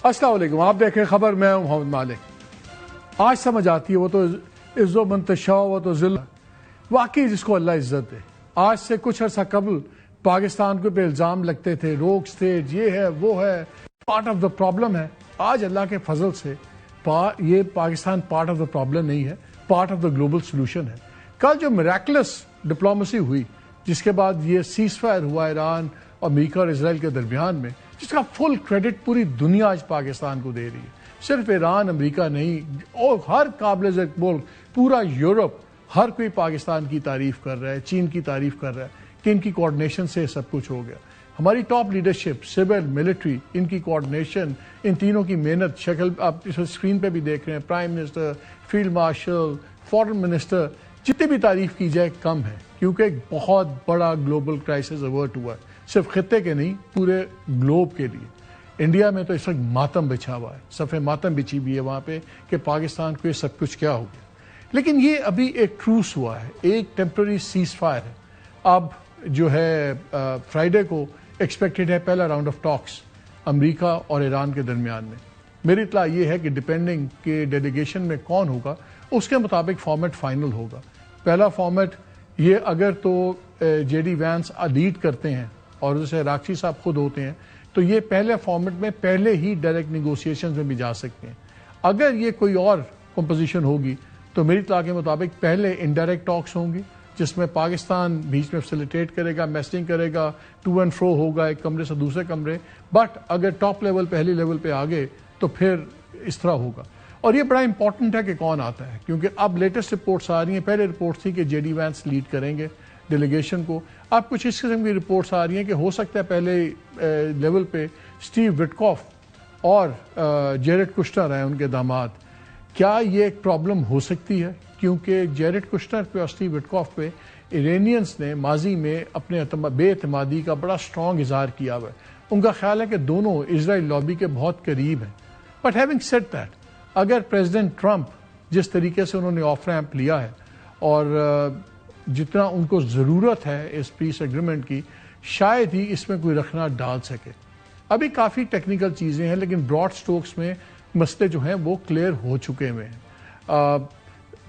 السلام علیکم، آپ دیکھ رہے ہیں خبر، میں ہوں محمد مالک۔ آج سمجھ آتی ہے وہ تو عز و منتشا، وہ تو ذل، واقعی جس کو اللہ عزت دے۔ آج سے کچھ عرصہ قبل پاکستان کو پہ الزام لگتے تھے، روک سٹیج یہ ہے وہ ہے، پارٹ آف دا پرابلم ہے۔ آج اللہ کے فضل سے یہ Pakistan part of the problem نہیں ہے، part of the global solution ہے۔ کل جو میریکلس ڈپلومیسی ہوئی، جس کے بعد یہ سیز فائر ہوا ایران اور امریکہ اور اسرائیل کے درمیان میں، جس کا فل کریڈٹ پوری دنیا آج پاکستان کو دے رہی ہے، صرف ایران امریکہ نہیں، اور ہر قابل ذکر ملک، پورا یورپ، ہر کوئی پاکستان کی تعریف کر رہا ہے، چین کی تعریف کر رہا ہے کہ ان کی کوآرڈینیشن سے سب کچھ ہو گیا۔ ہماری ٹاپ لیڈرشپ، سول، ملٹری، ان کی کوآرڈینیشن، ان تینوں کی محنت، شکل آپ اسکرین پہ بھی دیکھ رہے ہیں، prime minister, field marshal, foreign minister, جتنی بھی تعریف کی جائے کم ہے، کیونکہ ایک بہت بڑا گلوبل کرائسس اوورٹ ہوا ہے، صرف خطے کے نہیں، پورے گلوب کے لیے۔ انڈیا میں تو اس وقت ماتم بچھا ہوا ہے، صفحہ ماتم بچھی ہوئی ہے وہاں پہ کہ پاکستان کو یہ سب کچھ کیا ہو گیا۔ لیکن یہ ابھی ایک ٹروس ہوا ہے، ایک ٹیمپرری سیز فائر ہے۔ اب جو ہے فرائیڈے کو ایکسپیکٹڈ ہے پہلا راؤنڈ آف ٹاکس امریکہ اور ایران کے درمیان میں۔ میری اطلاع یہ ہے کہ ڈپینڈنگ کہ ڈیلیگیشن میں کون ہوگا، اس کے مطابق فارمیٹ فائنل ہوگا۔ پہلا فارمیٹ یہ اگر تو جے ڈی وینس لیڈ کرتے ہیں اور جیسے راکسی صاحب خود ہوتے ہیں، تو یہ پہلے فارمیٹ میں پہلے ہی ڈائریکٹ نیگوسیشنز میں بھی جا سکتے ہیں۔ اگر یہ کوئی اور کمپوزیشن ہوگی تو میری اطلاع کے مطابق پہلے انڈائریکٹ ٹاکس ہوں گی، جس میں پاکستان بیچ میں فیسیلیٹیٹ کرے گا، میسنگ کرے گا، ٹو اینڈ فرو ہوگا ایک کمرے سے دوسرے کمرے، بٹ اگر ٹاپ لیول پہلی لیول پہ آگے تو پھر اس طرح ہوگا۔ اور یہ بڑا امپورٹنٹ ہے کہ کون آتا ہے، کیونکہ اب لیٹسٹ رپورٹس آ رہی ہیں، پہلے رپورٹس تھی کہ جے ڈی وینس لیڈ کریں گے ڈیلیگیشن کو، اب کچھ اس قسم کی رپورٹس آ رہی ہیں کہ ہو سکتا ہے پہلے لیول پہ اسٹیو وٹکاف اور جیرڈ کشنر ہیں ان کے داماد۔ کیا یہ ایک پرابلم ہو سکتی ہے؟ کیونکہ جیرڈ کشنر پہ اور اسٹیو وٹکاف پہ ایرانیئنس نے ماضی میں اپنے بے اعتمادی کا بڑا اسٹرانگ اظہار کیا ہوا ہے۔ ان کا خیال ہے کہ دونوں اسرائیل لابی کے بہت قریب ہیں۔ بٹ ہیونگ سیڈ دیٹ، اگر پریزیڈنٹ ٹرمپ جس طریقے سے انہوں نے آف ریمپ لیا ہے اور جتنا ان کو ضرورت ہے اس پیس ایگریمنٹ کی، شاید ہی اس میں کوئی رکھنا ڈال سکے۔ ابھی کافی ٹیکنیکل چیزیں ہیں، لیکن براڈ سٹروکس میں مسئلے جو ہیں وہ کلیئر ہو چکے ہوئے ہیں۔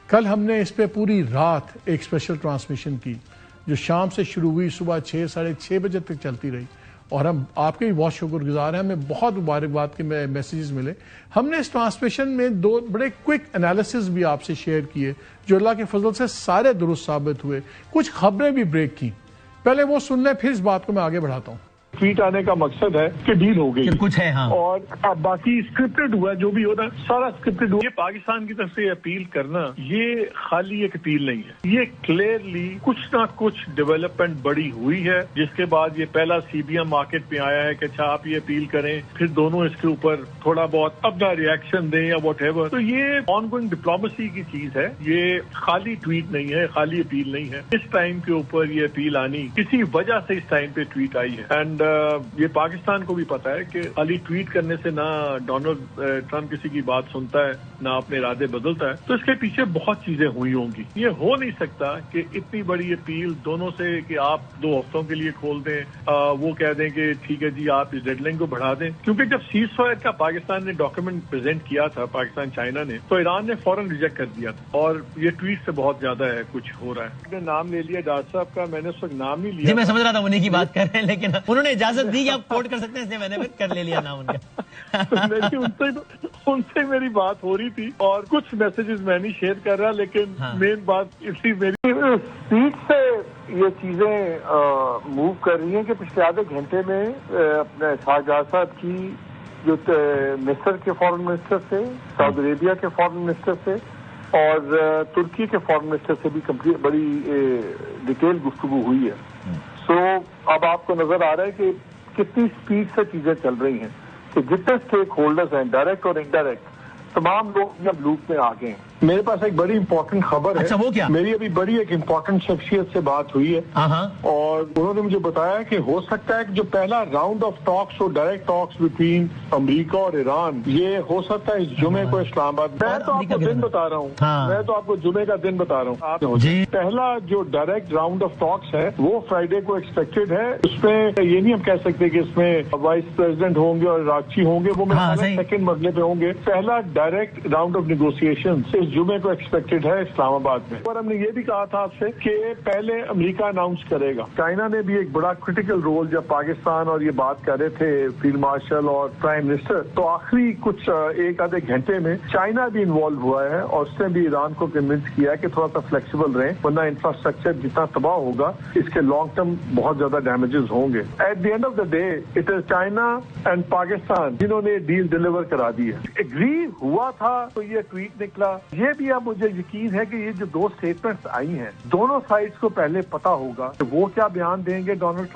کل ہم نے اس پہ پوری رات ایک اسپیشل ٹرانسمیشن کی جو شام سے شروع ہوئی، صبح 6 ساڑھے 6 بجے تک چلتی رہی، اور ہم آپ کے بھی بہت شکر گزار ہیں، ہمیں بہت مبارکباد کے میسیجز ملے۔ ہم نے اس ٹرانسمیشن میں 2 بڑے کوئک انالیسز بھی آپ سے شیئر کیے جو اللہ کے فضل سے سارے درست ثابت ہوئے، کچھ خبریں بھی بریک کی۔ پہلے وہ سن لیں، پھر اس بات کو میں آگے بڑھاتا ہوں۔ ٹویٹ آنے کا مقصد ہے کہ ڈیل ہو گئی، کچھ ہے ہاں، اور اب باقی اسکرپٹڈ ہوا ہے، جو بھی ہوتا ہے سارا اسکرپٹڈ ہوا۔ یہ پاکستان کی طرف سے اپیل کرنا یہ خالی ایک اپیل نہیں ہے، یہ کلیئرلی کچھ نہ کچھ ڈیولپمنٹ بڑی ہوئی ہے، جس کے بعد یہ پہلا سی بی ایم مارکیٹ پہ آیا ہے کہ اچھا آپ یہ اپیل کریں، پھر دونوں اس کے اوپر تھوڑا بہت اپنا ریئیکشن دیں یا واٹ ایور۔ تو یہ آن گوئنگ ڈپلومیسی کی چیز ہے، یہ خالی ٹویٹ نہیں ہے، خالی اپیل نہیں ہے۔ اس ٹائم کے اوپر یہ اپیل آنی کسی وجہ سے اس ٹائم پہ ٹویٹ آئی ہے، اینڈ یہ پاکستان کو بھی پتا ہے کہ خالی ٹویٹ کرنے سے نہ ڈونلڈ ٹرمپ کسی کی بات سنتا ہے نہ اپنے ارادے بدلتا ہے، تو اس کے پیچھے بہت چیزیں ہوئی ہوں گی۔ یہ ہو نہیں سکتا کہ اتنی بڑی اپیل دونوں سے کہ آپ 2 ہفتوں کے لیے کھول دیں، وہ کہہ دیں کہ ٹھیک ہے جی آپ اس ڈیڈ لائن کو بڑھا دیں، کیونکہ جب سیز فائر کا پاکستان نے ڈاکیومنٹ پریزنٹ کیا تھا، پاکستان چائنا نے، تو ایران نے فوراً ریجیکٹ کر دیا تھا، اور یہ ٹویٹ سے بہت زیادہ ہے کچھ ہو رہا ہے۔ میں نے نام لے لیا ڈاکٹر صاحب کا، میں نے اس وقت نام نہیں لیا جی میں سمجھ رہا تھا انہیں کی بات کر رہے ہیں، لیکن انہوں نے اجازت دی کہ آپ کوٹ کر سکتے ہیں، اس لیے میں نے پھر کر لے لیا نام ان کا۔ ان سے میری بات ہو رہی تھی اور کچھ میسیجز میں نہیں شیئر کر رہا، لیکن مین بات اسی میری اسپیڈ سے یہ چیزیں موو کر رہی ہیں کہ پچھلے آدھے گھنٹے میں اپنے شاہجہاں صاحب کی جو مصر کے فارن منسٹر سے، سعودی عربیہ کے فارن منسٹر سے اور ترکی کے فارن منسٹر سے بھی بڑی ڈیٹیل گفتگو ہوئی ہے۔ سو اب آپ کو نظر آ رہا ہے کہ کتنی سپیڈ سے چیزیں چل رہی ہیں کہ جتنے اسٹیک ہولڈرز ہیں ڈائریکٹ اور انڈائریکٹ، تمام لوگ جب لوپ میں آ گئے ہیں۔ میرے پاس ایک بڑی امپورٹنٹ خبر ہے. اچھا وہ کیا؟ میری ابھی بڑی ایک امپورٹنٹ شخصیت سے بات ہوئی ہے اور انہوں نے مجھے بتایا کہ ہو سکتا ہے کہ جو پہلا راؤنڈ آف ٹاکس ہو، ڈائریکٹ ٹاکس بٹوین امریکہ اور ایران، یہ ہو سکتا ہے اس جمعے کو اسلام آباد. میں تو آپ کو دن بتا رہا ہوں، میں تو آپ کو جمعے کا دن بتا رہا ہوں. آپ پہلا جو ڈائریکٹ راؤنڈ آف ٹاکس ہے وہ فرائیڈے کو ایکسپیکٹڈ ہے. اس میں یہ نہیں ہم کہہ سکتے کہ اس میں وائس پریزیڈنٹ ہوں گے اور راکچی ہوں گے، وہ میرے سیکنڈ مرحلے پہ ہوں گے. پہلا ڈائریکٹ راؤنڈ آف نیگوسیشن اس جمعے کو ایکسپیکٹڈ ہے اسلام آباد میں. اور ہم نے یہ بھی کہا تھا آپ سے کہ پہلے امریکہ اناؤنس کرے گا. چائنا نے بھی ایک بڑا کرٹیکل رول، جب پاکستان اور یہ بات کر رہے تھے فیلڈ مارشل اور پرائم منسٹر، تو آخری کچھ ایک آدھے گھنٹے میں چائنا بھی انوالو ہوا ہے اور اس نے بھی ایران کو کنونس کیا ہے کہ تھوڑا سا فلیکسیبل رہیں، ورنہ انفراسٹرکچر جتنا تباہ ہوگا اس کے لانگ ٹرم بہت زیادہ ڈیمیجز ہوں گے. At the end of the day it is China and Pakistan جنہوں نے ڈیل ڈیلیور کرا دی ہے. ایگری ہوا تھا تو یہ ٹویٹ نکلا. یہ بھی اب مجھے یقین ہے کہ یہ جو دو اسٹیٹمنٹس آئی ہیں دونوں سائڈز کو پہلے پتا ہوگا کہ وہ کیا بیان دیں گے. ڈونلڈ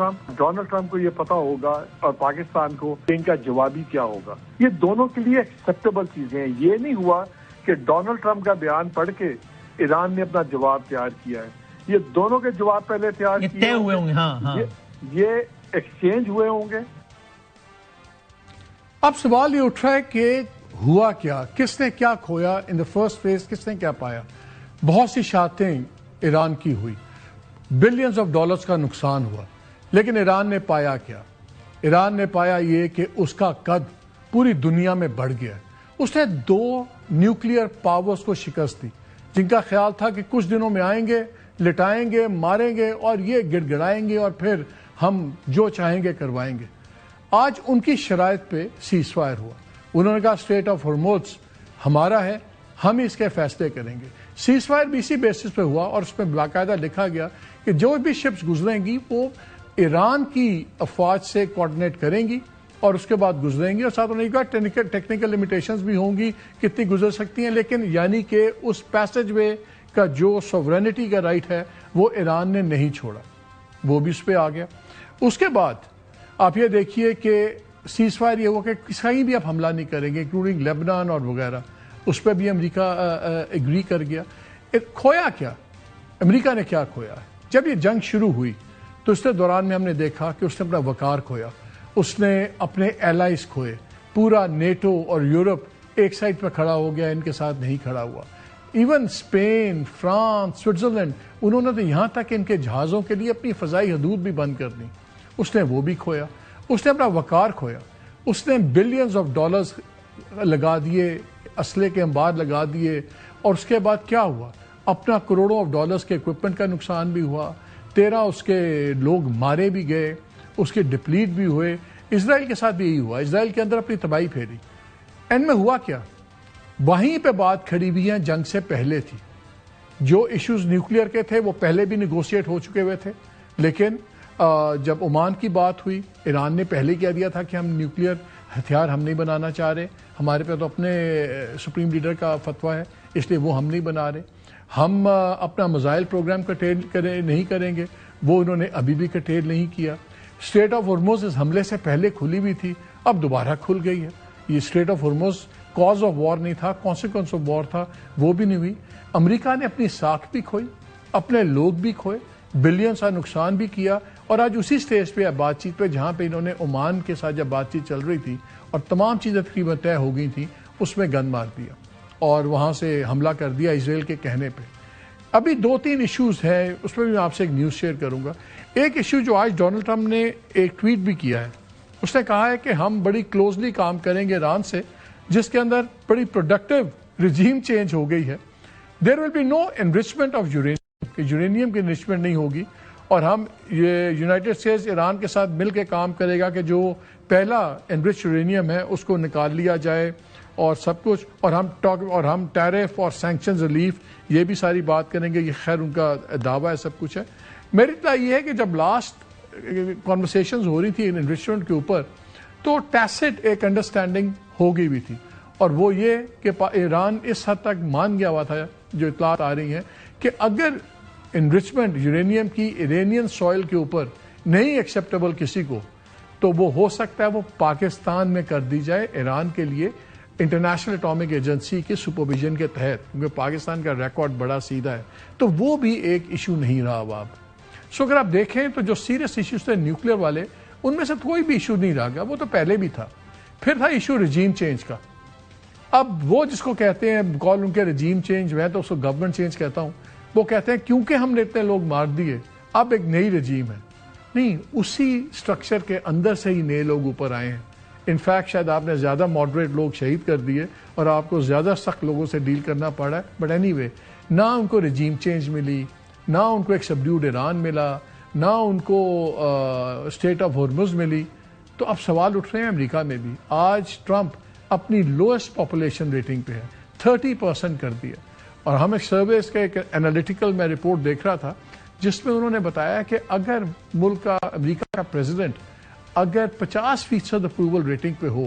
ٹرمپ کو یہ پتا ہوگا اور پاکستان کو ان کا جوابی کیا ہوگا. یہ دونوں کے لیے ایکسیپٹیبل چیزیں ہیں. یہ نہیں ہوا کہ ڈونلڈ ٹرمپ کا بیان پڑھ کے ایران نے اپنا جواب تیار کیا ہے. یہ دونوں کے جواب پہلے تیار کیے ہوئے ہوں گے، یہ ایکسچینج ہوئے ہوں گے. اب سوال یہ اٹھ رہا ہے کہ ہوا کیا، کس نے کیا کھویا ان دا فرسٹ فیز، کس نے کیا پایا. بہت سی شاختیں ایران کی ہوئی، بلینز آف ڈالرز کا نقصان ہوا، لیکن ایران نے پایا کیا؟ ایران نے پایا یہ کہ اس کا قد پوری دنیا میں بڑھ گیا. اس نے 2 نیوکلیئر پاورز کو شکست دی جن کا خیال تھا کہ کچھ دنوں میں آئیں گے، لٹائیں گے، ماریں گے اور یہ گڑ گڑائیں گے اور پھر ہم جو چاہیں گے کروائیں گے. آج ان کی شرائط پہ سیز فائر ہوا. انہوں نے کہا اسٹریٹ آف ہرموز ہمارا ہے، ہم اس کے فیصلے کریں گے. سیز فائر بھی اسی بیسس پہ ہوا اور اس میں باقاعدہ لکھا گیا کہ جو بھی شپس گزریں گی وہ ایران کی افواج سے کوآرڈینیٹ کریں گی اور اس کے بعد گزریں گی. اور ساتھ انہوں نے کہا ٹیکنیکل لمیٹیشنز بھی ہوں گی کتنی گزر سکتی ہیں، لیکن یعنی کہ اس پیسج وے کا جو سوورینٹی کا رائٹ ہے وہ ایران نے نہیں چھوڑا، وہ بھی اس پہ آ گیا. اس کے بعد آپ یہ دیکھیے کہ سیز فائر یہ ہوا کہ کہیں بھی آپ حملہ نہیں کریں گے انکلوڈنگ لیبنان اور وغیرہ. اس پہ بھی امریکہ ایگری کر گیا. کھویا کیا؟ امریکہ نے کیا کھویا؟ جب یہ جنگ شروع ہوئی تو اس کے دوران میں ہم نے دیکھا کہ اس نے اپنا وقار کھویا، اس نے اپنے ایلائز کھوئے. پورا نیٹو اور یورپ ایک سائڈ پہ کھڑا ہو گیا، ان کے ساتھ نہیں کھڑا ہوا. ایون اسپین، فرانس، سوئٹزرلینڈ، انہوں نے تو یہاں تک ان کے جہازوں کے لیے اپنی فضائی حدود بھی بند کر دی. اس نے وہ بھی کھویا. اس نے اپنا وقار کھویا. اس نے بلینز آف ڈالرز لگا دیے، اسلحے کے انبار لگا دیے. اور اس کے بعد کیا ہوا؟ اپنا کروڑوں آف ڈالرز کے اکوپمنٹ کا نقصان بھی ہوا. 13 اس کے لوگ مارے بھی گئے، اس کے ڈپلیٹ بھی ہوئے. اسرائیل کے ساتھ بھی یہی ہوا، اسرائیل کے اندر اپنی تباہی پھیری. اینڈ میں ہوا کیا؟ وہیں پہ بات کھڑی ہوئی ہے جنگ سے پہلے تھی. جو ایشوز نیوکلیئر کے تھے وہ پہلے بھی نیگوشیٹ ہو چکے ہوئے تھے، لیکن جب عمان کی بات ہوئی ایران نے پہلے کہہ دیا تھا کہ ہم نیوکلیئر ہتھیار ہم نہیں بنانا چاہ رہے، ہمارے پہ تو اپنے سپریم لیڈر کا فتویٰ ہے اس لیے وہ ہم نہیں بنا رہے. ہم اپنا میزائل پروگرام کٹیل نہیں کریں گے، وہ انہوں نے ابھی بھی کٹیل نہیں کیا. اسٹریٹ آف ہرموز اس حملے سے پہلے کھلی ہوئی تھی، اب دوبارہ کھل گئی ہے. یہ strait of Hormuz cause of war نہیں تھا، کانسیکوینس آف وار تھا، وہ بھی نہیں ہوئی. امریکہ نے اپنی ساکھ بھی کھوئی، اپنے لوگ بھی کھوئے، بلینز کا نقصان بھی کیا. اور آج اسی سٹیج پہ بات چیت پہ جہاں پہ انہوں نے عمان کے ساتھ جب بات چیت چل رہی تھی اور تمام چیزیں تقریباً طے ہو گئی تھیں، اس میں گن مار دیا اور وہاں سے حملہ کر دیا اسرائیل کے کہنے پہ. ابھی 2-3 ایشوز ہیں، اس میں بھی میں آپ سے ایک نیوز شیئر کروں گا. ایک ایشو جو آج ڈونلڈ ٹرمپ نے ایک ٹویٹ بھی کیا ہے، اس نے کہا ہے کہ ہم بڑی کلوزلی کام کریں گے ایران سے، جس کے اندر بڑی پروڈکٹیو رجیم چینج ہو گئی ہے. There will be no enrichment of uranium, کہ یورینیم کی انرچمنٹ نہیں ہوگی، اور ہم یہ یونائٹڈ اسٹیٹس ایران کے ساتھ مل کے کام کرے گا کہ جو پہلا انرچ یورینیم ہے اس کو نکال لیا جائے اور سب کچھ. اور ہم ٹیرف اور سینکشنز ریلیف یہ بھی ساری بات کریں گے. یہ خیر ان کا دعویٰ ہے، سب کچھ ہے. میری اطلاع یہ ہے کہ جب لاسٹ کانورسیشنز ہو رہی تھی انویسٹمنٹ کے اوپر تو ٹیسٹ ایک انڈرسٹینڈنگ ہو گئی بھی تھی، اور وہ یہ کہ ایران اس حد تک مان گیا ہوا تھا، جو اطلاعات آ رہی ہیں کہ اگر انرچمنٹ یورینیم کی ایرانین سوئل کے اوپر نہیں ایکسیپٹیبل کسی کو، تو وہ ہو سکتا ہے وہ پاکستان میں کر دی جائے ایران کے لیے انٹرنیشنل اٹامک ایجنسی کے سپرویژن کے تحت، کیونکہ پاکستان کا ریکارڈ بڑا سیدھا ہے، تو وہ بھی ایک ایشو نہیں رہا اب آپ. سو اگر آپ دیکھیں تو جو سیریس ایشوز تھے نیوکلیر والے، ان میں سے کوئی بھی ایشو نہیں رہا گیا، وہ تو پہلے بھی تھا. پھر تھا ایشو رجیم چینج کا. اب وہ جس کو کہتے ہیں کال ان کے رجیم چینج، میں تو اس کو گورنمنٹ چینج کہتا ہوں. وہ کہتے ہیں کیونکہ ہم نے اتنے لوگ مار دیے اب ایک نئی رجیم ہے. نہیں، اسی سٹرکچر کے اندر سے ہی نئے لوگ اوپر آئے ہیں. انفیکٹ شاید آپ نے زیادہ ماڈریٹ لوگ شہید کر دیے اور آپ کو زیادہ سخت لوگوں سے ڈیل کرنا پڑا ہے. بٹ اینی وے، نہ ان کو رجیم چینج ملی، نہ ان کو ایک سبڈیوڈ ایران ملا، نہ ان کو اسٹیٹ آف ہرمز ملی. تو اب سوال اٹھ رہے ہیں امریکہ میں بھی. آج ٹرمپ اپنی لوئسٹ پاپولیشن ریٹنگ پہ ہے، 30% کر دیا. اور ہم ایک سرویز کا ایک انالیٹیکل میں رپورٹ دیکھ رہا تھا جس میں انہوں نے بتایا کہ اگر ملک کا، امریکہ کا پریزیڈنٹ اگر 50% اپروول ریٹنگ پہ ہو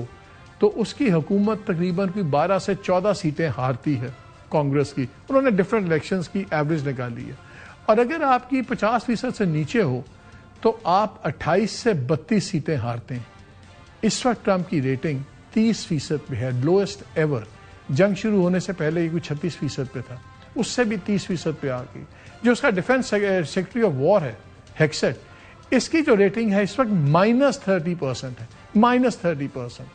تو اس کی حکومت تقریباً کوئی 12 سے 14 سیٹیں ہارتی ہے کانگریس کی. انہوں نے ڈفرینٹ الیکشنز کی ایوریج نکالی ہے. اور اگر آپ کی 50% سے نیچے ہو تو آپ 28 سے 32 سیٹیں ہارتے ہیں. اس وقت ٹرمپ کی ریٹنگ 30% پہ ہے، لوئسٹ ایور. جنگ شروع ہونے سے پہلے یہ کوئی 36% پہ تھا، اس سے بھی 30% پہ آ گئی. جو اس کا ڈیفنس سیکرٹری آف وار ہے ہیکسٹ، اس کی جو ریٹنگ ہے اس وقت -30% ہے. -30%.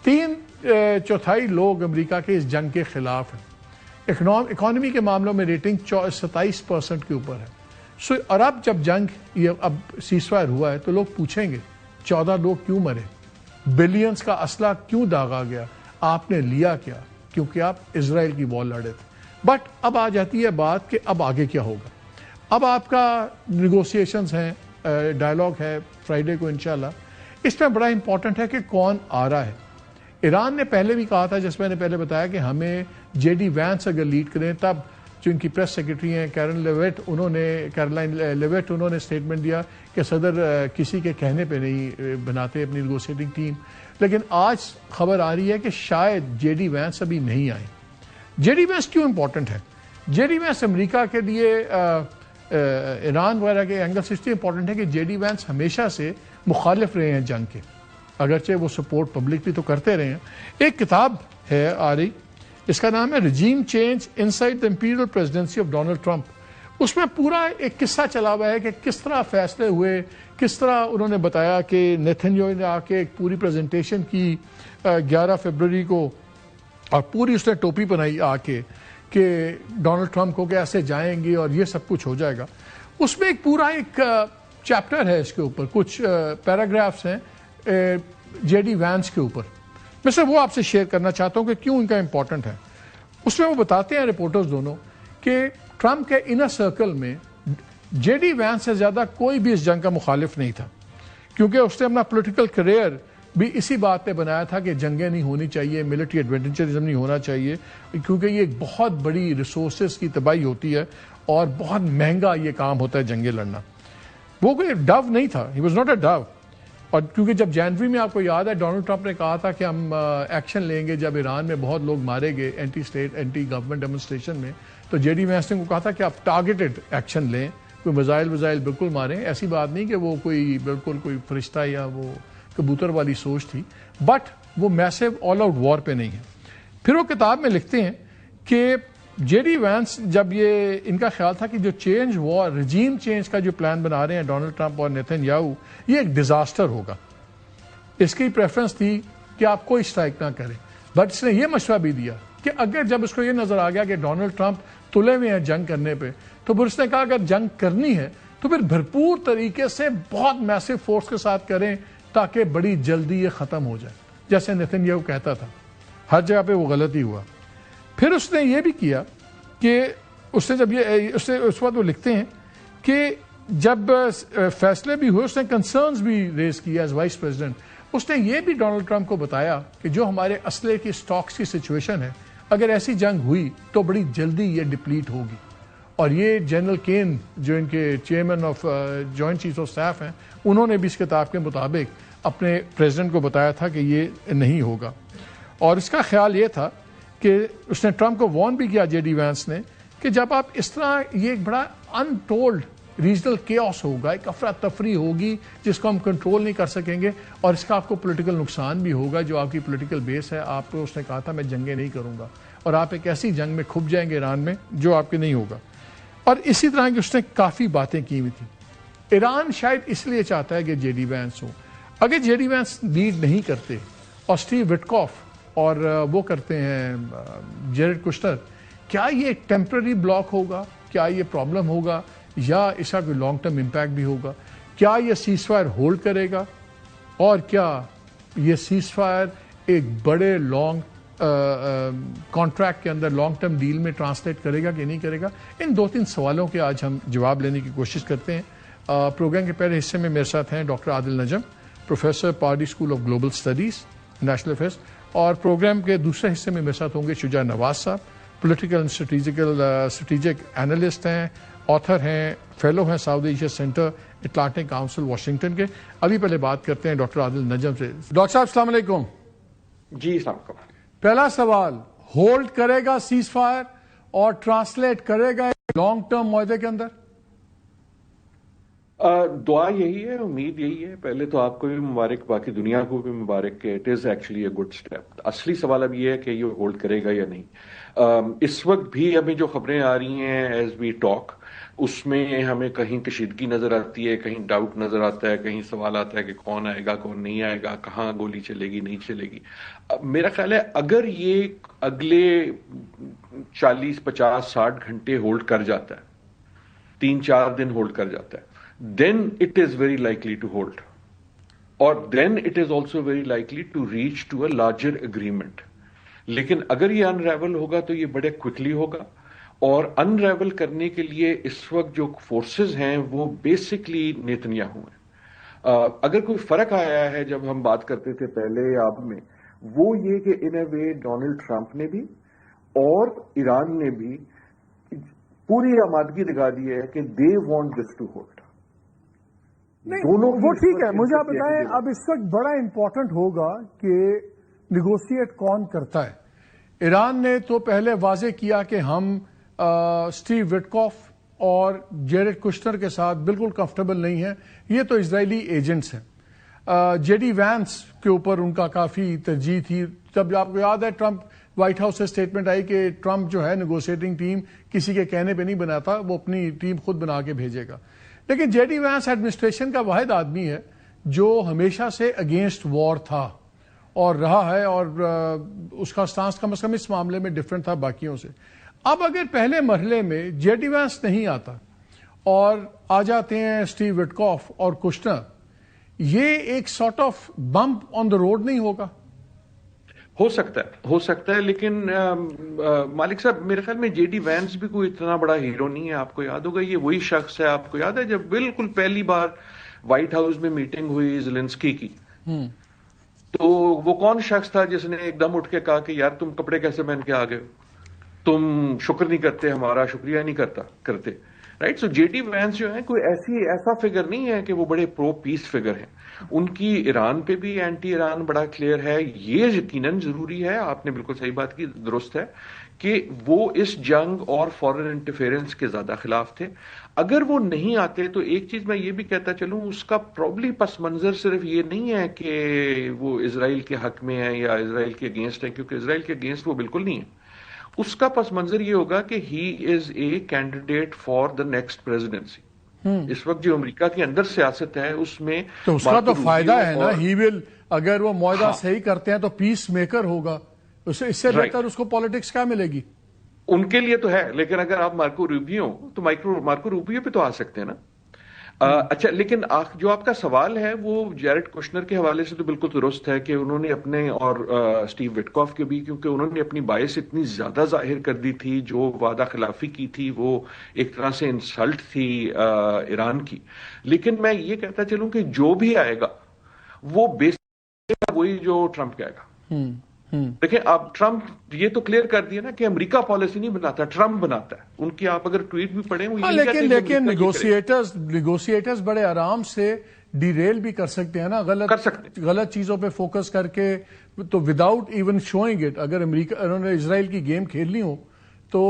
3/4 لوگ امریکہ کے اس جنگ کے خلاف ہیں. اکانومی کے معاملوں میں ریٹنگ 27% کے اوپر ہے. اور اب جب جنگ اب سیز فائر ہوا ہے تو لوگ پوچھیں گے 14 لوگ کیوں مرے، بلینز کا اسلحہ کیوں داغا گیا، آپ نے لیا کیا؟ کیونکہ آپ اسرائیل کی وار لڑے تھے. بٹ اب آ جاتی ہے بات کہ اب آگے کیا ہوگا. اب آپ کا نیگوسیشنز ہیں، ڈائلاگ ہے فرائیڈے کو انشاءاللہ. اس میں بڑا امپورٹنٹ ہے کہ کون آ رہا ہے. ایران نے پہلے بھی کہا تھا، جس میں نے پہلے بتایا، کہ ہمیں جے ڈی وینس اگر لیڈ کریں، تب جو ان کی پریس سیکرٹری ہیں کیرولائن لیویٹ، انہوں نے اسٹیٹمنٹ دیا کہ صدر کسی کے کہنے پہ نہیں بناتے اپنی نیگوشیٹنگ ٹیم. لیکن آج خبر آ رہی ہے کہ شاید جے ڈی وینس ابھی نہیں آئے. جے ڈی وینس کیوں امپورٹنٹ ہے؟ جے ڈی وینس امریکہ کے لیے ایران وغیرہ کے اینگل سے اس لیے امپورٹنٹ ہے کہ جے ڈی وینس ہمیشہ سے مخالف رہے ہیں جنگ کے، اگرچہ وہ سپورٹ پبلکلی تو کرتے رہے ہیں. ایک کتاب ہے آ رہی، اس کا نام ہے regime change inside the imperial presidency of Donald Trump. اس میں پورا ایک قصہ چلا ہوا ہے کہ کس طرح فیصلے ہوئے، کس طرح انہوں نے بتایا کہ نیتن یاہو نے آ کے ایک پوری پریزنٹیشن کی 11 فروری کو، اور پوری اس نے ٹوپی بنائی آ کے کہ ڈونلڈ ٹرمپ کو کہ ایسے جائیں گے اور یہ سب کچھ ہو جائے گا. اس میں ایک پورا ایک چیپٹر ہے، اس کے اوپر کچھ پیراگرافس ہیں جے ڈی وینس کے اوپر. میں سے وہ آپ سے شیئر کرنا چاہتا ہوں کہ کیوں ان کا امپورٹنٹ ہے. اس میں وہ بتاتے ہیں رپورٹرز دونوں کہ ٹرمپ کے انر سرکل میں جے ڈی وینس سے زیادہ کوئی بھی اس جنگ کا مخالف نہیں تھا، کیونکہ اس نے اپنا پولیٹیکل کریئر بھی اسی بات پہ بنایا تھا کہ جنگیں نہیں ہونی چاہیے، ملٹری ایڈوینچرزم نہیں ہونا چاہیے، کیونکہ یہ ایک بہت بڑی ریسورسز کی تباہی ہوتی ہے اور بہت مہنگا یہ کام ہوتا ہے جنگیں لڑنا. وہ کوئی ڈو نہیں تھا، he was not a do. اور کیونکہ جب جنوری میں آپ کو یاد ہے ڈونلڈ ٹرمپ نے کہا تھا کہ ہم ایکشن لیں گے جب ایران میں بہت لوگ مارے گئے anti state anti government demonstration میں، تو جے ڈی وینس نے کو کہا تھا کہ آپ ٹارگیٹڈ ایکشن لیں، کوئی میزائل بالکل ماریں. ایسی بات نہیں کہ وہ کوئی بالکل کوئی فرشتہ یا وہ کبوتر والی سوچ تھی، بٹ وہ میسو آل آؤٹ وار پہ نہیں ہے. پھر وہ کتاب میں لکھتے ہیں کہ جے ڈی وینس جب یہ ان کا خیال تھا کہ جو چینج وار رجیم چینج کا جو پلان بنا رہے ہیں ڈونلڈ ٹرمپ اور نیتن یاہو، یہ ایک ڈیزاسٹر ہوگا. اس کی پریفرنس تھی کہ آپ کوئی اسٹرائک نہ کریں. بٹ اس نے یہ مشورہ بھی دیا کہ اگر جب اس کو یہ نظر آ گیا کہ ڈونلڈ ٹرمپ تلے ہوئے ہیں جنگ کرنے پہ، تو پھر اس نے کہا اگر جنگ کرنی ہے تو پھر بھرپور طریقے سے بہت میسو فورس کے ساتھ کریں تاکہ بڑی جلدی یہ ختم ہو جائے، جیسے نیتن یاہو کہتا تھا. ہر جگہ پہ وہ غلطی ہوا. پھر اس نے یہ بھی کیا کہ اس نے جب یہ اس وقت وہ لکھتے ہیں کہ جب فیصلے بھی ہوئے اس نے کنسرنز بھی ریز کیا ایز وائس پریزیڈنٹ. اس نے یہ بھی ڈونلڈ ٹرمپ کو بتایا کہ جو ہمارے اسلحے کی سٹاکس کی سچویشن ہے، اگر ایسی جنگ ہوئی تو بڑی جلدی یہ ڈپلیٹ ہوگی. اور یہ جنرل کین جو ان کے chairman of joint chief of staff ہیں، انہوں نے بھی اس کتاب کے مطابق اپنے پریزیڈنٹ کو بتایا تھا کہ یہ نہیں ہوگا. اور اس کا خیال یہ تھا کہ اس نے ٹرمپ کو وارن بھی کیا جے ڈی وینس نے کہ جب آپ اس طرح یہ ایک بڑا انٹولڈ ریجنل کیوس ہوگا, ایک افراتفری ہوگی جس کو ہم کنٹرول نہیں کر سکیں گے, اور اس کا آپ کو پولیٹیکل نقصان بھی ہوگا. جو آپ کی پولیٹیکل بیس ہے, آپ کو اس نے کہا تھا میں جنگیں نہیں کروں گا, اور آپ ایک ایسی جنگ میں کھپ جائیں گے ایران میں جو آپ کے نہیں ہوگا. اور اسی طرح کی اس نے کافی باتیں کی ہوئی تھیں. ایران شاید اس لیے چاہتا ہے کہ جے ڈی وینس ہو. اگر جے ڈی وینس لیڈ نہیں کرتے اور اسٹیو وٹکاف اور وہ کرتے ہیں جیرڈ کشنر, کیا یہ ایک ٹیمپرری بلاک ہوگا؟ کیا یہ پرابلم ہوگا, یا اس کا کوئی لانگ ٹرم امپیکٹ بھی ہوگا؟ کیا یہ سیز فائر ہولڈ کرے گا, اور کیا یہ سیز فائر ایک بڑے لانگ کانٹریکٹ کے اندر لانگ ٹرم ڈیل میں ٹرانسلیٹ کرے گا کہ نہیں کرے گا؟ ان 2-3 سوالوں کے آج ہم جواب لینے کی کوشش کرتے ہیں. پروگرام کے پہلے حصے میں میرے ساتھ ہیں doctor Adil Najam, professor Pardee school of global studies national affairs, اور پروگرام کے دوسرے حصے میں میرے ساتھ ہوں گے شجاع نواز صاحب, پولیٹیکل اینڈ اسٹریٹجک اینالسٹ ہیں, آتھر ہیں, فیلو ہیں south Asia centre Atlantic council Washington کے. ابھی پہلے بات کرتے ہیں ڈاکٹر عادل نجم سے. ڈاکٹر صاحب السلام علیکم. جی السلام علیکم. پہلا سوال, ہولڈ کرے گا سیز فائر اور ٹرانسلیٹ کرے گا لانگ ٹرم معاہدے کے اندر؟ دعا یہی ہے, امید یہی ہے. پہلے تو آپ کو بھی مبارک, باقی دنیا کو بھی مبارک کہ it is actually a good step. اصلی سوال اب یہ ہے کہ یہ ہولڈ کرے گا یا نہیں. اس وقت بھی ہمیں جو خبریں آ رہی ہیں ایز وی ٹاک, اس میں ہمیں کہیں کشیدگی نظر آتی ہے, کہیں ڈاؤٹ نظر آتا ہے, کہیں سوال آتا ہے کہ کون آئے گا کون نہیں آئے گا, کہاں گولی چلے گی نہیں چلے گی. میرا خیال ہے اگر یہ اگلے 40, 50, 60 گھنٹے ہولڈ کر جاتا ہے, 3-4 دن ہولڈ کر جاتا ہے, then it is very likely to hold, or then it is also very likely to reach to a larger agreement. لیکن اگر یہ انریول ہوگا تو یہ بڑے کوئکلی ہوگا, اور انریول کرنے کے لیے اس وقت جو فورسز ہیں وہ بیسکلی نیتنیاہو ہیں. اگر کوئی فرق آیا ہے جب ہم بات کرتے تھے پہلے آپ میں, وہ یہ کہ ان اے وے ڈونلڈ ٹرمپ نے بھی اور ایران نے بھی پوری آمادگی دکھا دی ہے کہ they want this to hold. نہیں وہ ٹھیک ہے, مجھے آپ بتائیں اب اس وقت بڑا امپورٹنٹ ہوگا کہ نیگوشیٹ کون کرتا ہے. ایران نے تو پہلے واضح کیا کہ ہم اسٹیو وٹکاف اور جیرڈ کشنر کے ساتھ بالکل کمفرٹیبل نہیں ہیں, یہ تو اسرائیلی ایجنٹس ہیں. جے ڈی وینس کے اوپر ان کا کافی ترجیح تھی. جب آپ کو یاد ہے ٹرمپ وائٹ ہاؤس سے اسٹیٹمنٹ آئی کہ ٹرمپ جو ہے نیگوشیٹنگ ٹیم کسی کے کہنے پہ نہیں بناتا, وہ اپنی ٹیم خود بنا کے بھیجے گا. لیکن جے ڈی وینس ایڈمنسٹریشن کا واحد آدمی ہے جو ہمیشہ سے اگینسٹ وار تھا اور رہا ہے, اور اس کا سٹانس کم از کم اس معاملے میں ڈفرنٹ تھا باقیوں سے. اب اگر پہلے مرحلے میں جے ڈی وینس نہیں آتا اور آ جاتے ہیں اسٹیو وٹکاف اور کشنر, یہ ایک sort of bump on the road نہیں ہوگا؟ ہو سکتا ہے, لیکن مالک صاحب میرے خیال میں جے ڈی وینس بھی کوئی اتنا بڑا ہیرو نہیں ہے. آپ کو یاد ہوگا یہ وہی شخص ہے, آپ کو یاد ہے جب بالکل پہلی بار وائٹ ہاؤس میں میٹنگ ہوئی زیلنسکی کی, تو وہ کون شخص تھا جس نے ایک دم اٹھ کے کہا کہ یار تم کپڑے کیسے پہن کے آ گئے, تم شکر نہیں کرتے, ہمارا شکریہ نہیں کرتے. رائٹ. سو جے ڈی وینس جو ہے کوئی ایسا فگر نہیں ہے کہ وہ بڑے پرو پیس فگر ہیں. ان کی ایران پہ بھی اینٹی ایران بڑا کلیئر ہے. یہ یقیناً ضروری ہے, آپ نے بالکل صحیح بات کی, درست ہے کہ وہ اس جنگ اور فورن انٹرفیئرنس کے زیادہ خلاف تھے. اگر وہ نہیں آتے تو ایک چیز میں یہ بھی کہتا چلوں, اس کا پرابلی پس منظر صرف یہ نہیں ہے کہ وہ اسرائیل کے حق میں ہے یا اسرائیل کے اگینسٹ ہے, کیونکہ اسرائیل کے اگینسٹ وہ بالکل نہیں ہے. اس کا پس منظر یہ ہوگا کہ he is a candidate for the next presidency. اس وقت جو امریکہ کے اندر سیاست ہے اس میں تو اس کا تو فائدہ ہے نا, ہی ول, اگر وہ معاہدہ صحیح کرتے ہیں تو پیس میکر ہوگا, اس سے بہتر اس کو پالیٹکس کیا ملے گی؟ ان کے لیے تو ہے, لیکن اگر آپ مارکو روبیو تو مارکو روبیو پہ تو آ سکتے ہیں نا. اچھا, لیکن جو آپ کا سوال ہے وہ جیرڈ کشنر کے حوالے سے تو بالکل درست ہے کہ انہوں نے اپنے, اور اسٹیو وٹکاف کے بھی, کیونکہ انہوں نے اپنی باعث اتنی زیادہ ظاہر کر دی تھی, جو وعدہ خلافی کی تھی وہ ایک طرح سے انسلٹ تھی ایران کی. لیکن میں یہ کہتا چلوں کہ جو بھی آئے گا وہ بیسک وہی جو ٹرمپ کہے گا. دیکھیں اب ٹرمپ یہ تو کلیئر کر دیا نا کہ امریکہ پالیسی نہیں بناتا, ٹرمپ بناتا ہے. ان کی آپ اگر ٹویٹ بھی پڑھیں وہ لیکن نیگوشیٹرز بڑے آرام سے ڈی ریل بھی کر سکتے ہیں نا, غلط چیزوں پہ فوکس کر کے, تو وداؤٹ ایون شوئنگ اٹ. اگر امریکہ انہوں نے اسرائیل کی گیم کھیلنی ہو تو